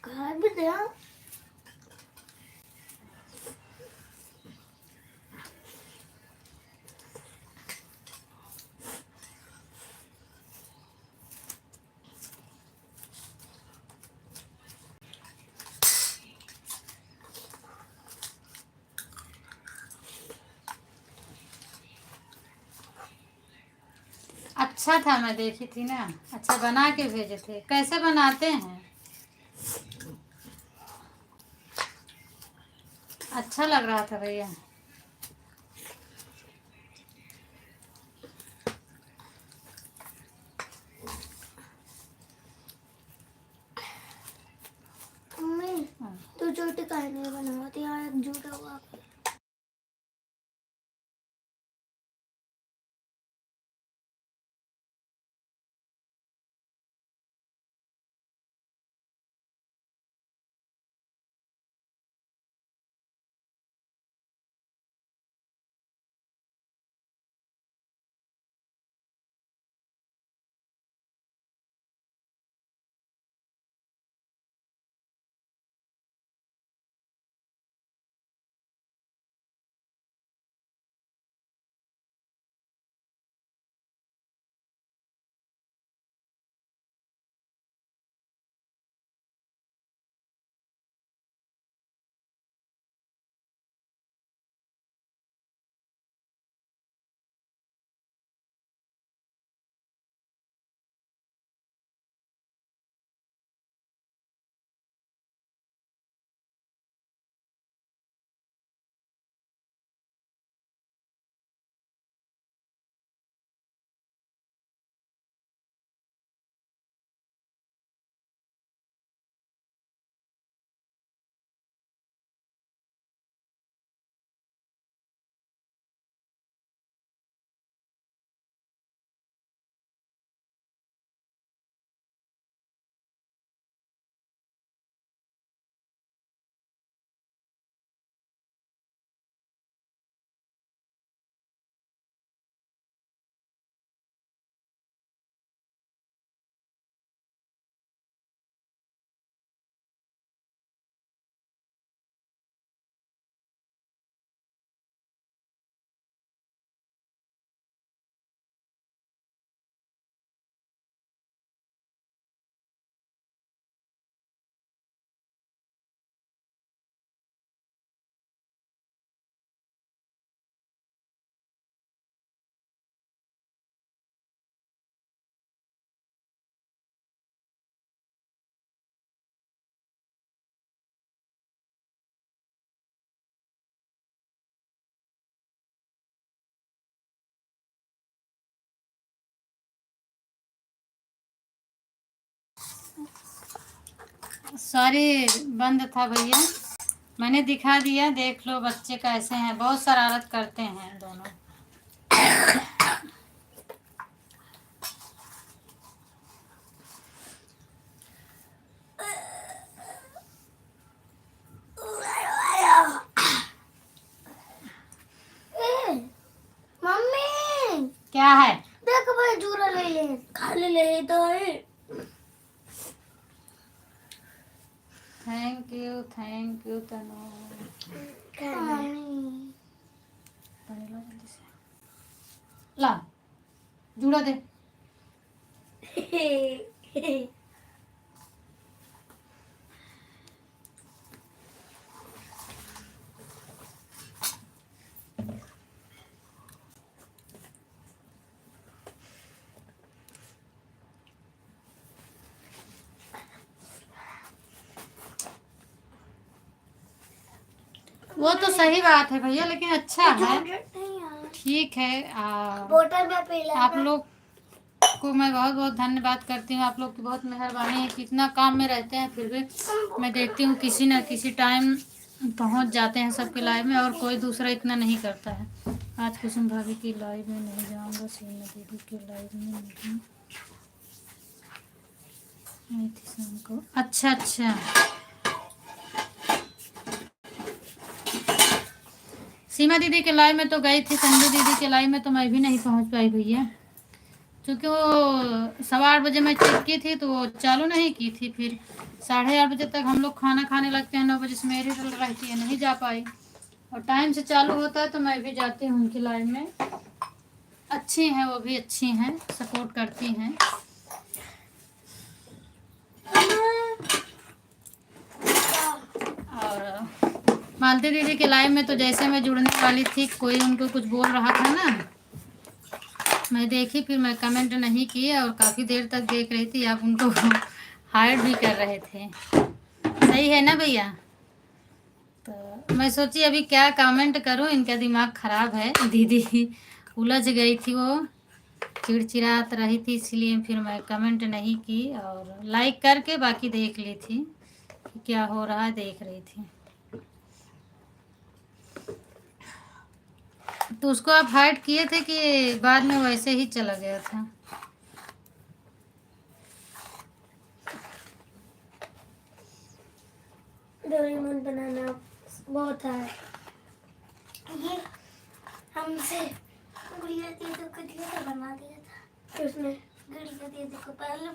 घर भी दिया। अच्छा था, मैं देखी थी ना, अच्छा बना के भेजे थे। कैसे बनाते हैं? अच्छा लग रहा था भैया। मम्मी हाँ। तू छोटी कहानी बनाती है, झूठा हुआ। सॉरी बंद था भैया, मैंने दिखा दिया। देख लो बच्चे कैसे हैं, बहुत शरारत करते हैं दोनों। मम्मी क्या है? देख भाई जूरा ले ले, खाली ले तो है। थैंक यू तनु। पानी ला जल्दी से, ला जूड़ा दे। वो तो सही बात है भैया, लेकिन अच्छा है, ठीक है। बोतल में पी लेना। आप लोग को मैं बहुत बहुत धन्यवाद करती हूँ। आप लोग की बहुत मेहरबानी है कि इतना काम में रहते हैं, फिर भी मैं देखती हूँ किसी न किसी टाइम पहुँच जाते हैं सबके लाइव में, और कोई दूसरा इतना नहीं करता है। आज कुसुम भाभी की लाइव में नहीं जाऊँगा, सीमा दीदी की लाइव में नहीं आई थी शाम को। अच्छा अच्छा, सीमा दीदी के लाइव में तो गई थी, संजू दीदी के लाइव में तो मैं भी नहीं पहुंच पाई भैया, क्योंकि वो 8:15 बजे मैं चेक की थी तो वो चालू नहीं की थी। फिर 8:30 बजे तक हम लोग खाना खाने लगते हैं, 9 बजे से मेरी चल रहती है, नहीं जा पाई। और टाइम से चालू होता है तो मैं भी जाती हूँ उनकी लाइव में। अच्छी हैं वो भी, अच्छी हैं, सपोर्ट करती हैं। और मालती दीदी के लाइव में तो जैसे मैं जुड़ने वाली थी, कोई उनको कुछ बोल रहा था ना, मैं देखी, फिर मैं कमेंट नहीं की और काफ़ी देर तक देख रही थी। आप उनको हाइड भी कर रहे थे, सही है ना भैया? तो मैं सोची अभी क्या कमेंट करूं, इनका दिमाग ख़राब है। दीदी उलझ गई थी, वो चिड़चिड़ात रही थी, इसलिए फिर मैं कमेंट नहीं की और लाइक करके बाकी देख ली थी कि क्या हो रहा है, देख रही थी। तो उसको आप हाइड किए थे कि बाद में वैसे ही चला गया था? डोरेमोन बनाना बहुत है। ये हमसे गुड़िया दीदी को दिया था, बना दिया था। उसमें गुड़िया दीदी को पहले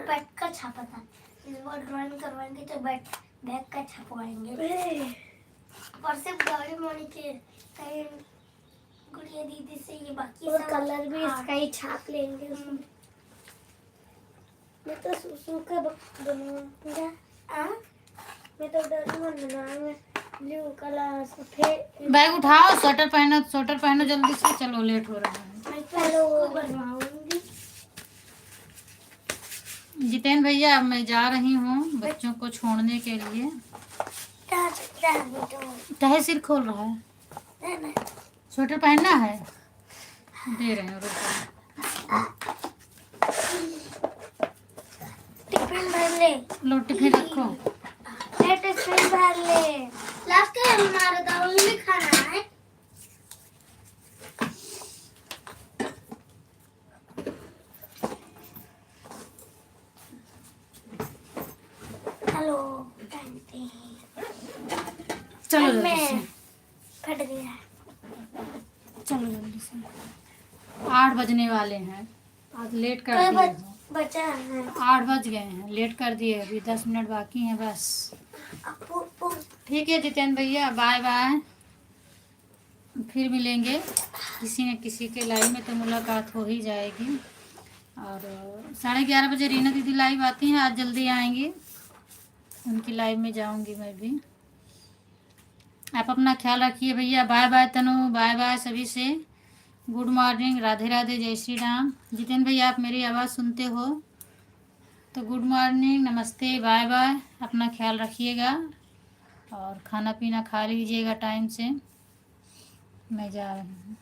बैग का छापा था, इस बार ड्राइंग करवाएंगे तो बैग का छपवाएंगे। और सिर्फ डोरेमोन के कहीं गुड़िया दीदी से ये बाकी सब कलर भी इसका ही छाप लेंगे उसमें। मैं तो सुसु का बनाऊंगा। मैं तो डोरेमोन बनाऊंगा, ब्लू कलर सफेद। बैग उठाओ, स्वेटर पहनो जल्दी से, चलो लेट हो रहा है। मैं पहले वो बनवाऊंगी। जितेन भैया अब मैं जा रही हूँ बच्चों को छोड़ने के लिए। तहे सिर खोल रहा है, स्वेटर पहनना है, दे रहे हैं, रुको। टिफिन भर ले, लो टिफिन रखो। टिफिन भर ले। लास्ट टाइम हमारा दाल नहीं खाना है। हेलो चलो जल्दी से, फट गया। चलो जल्दी से, 8 बजने वाले हैं, आज लेट कर दिए हो। बचा है 8 बज गए हैं, लेट कर दिए, अभी 10 मिनट बाकी हैं बस। ठीक है जितेन भैया, बाय बाय, फिर मिलेंगे किसी न किसी के लाइव में, तो मुलाकात हो ही जाएगी। और 11:30 बजे रीना दीदी लाइव आती हैं, आज जल्दी आएंगी, उनकी लाइव में जाऊंगी मैं भी। आप अपना ख्याल रखिए भैया, बाय बाय तनु, बाय बाय सभी से, गुड मॉर्निंग, राधे राधे, जय श्री राम। जितेन भैया आप मेरी आवाज़ सुनते हो तो गुड मॉर्निंग, नमस्ते, बाय बाय, अपना ख्याल रखिएगा और खाना पीना खा लीजिएगा टाइम से। मैं जा रही हूँ।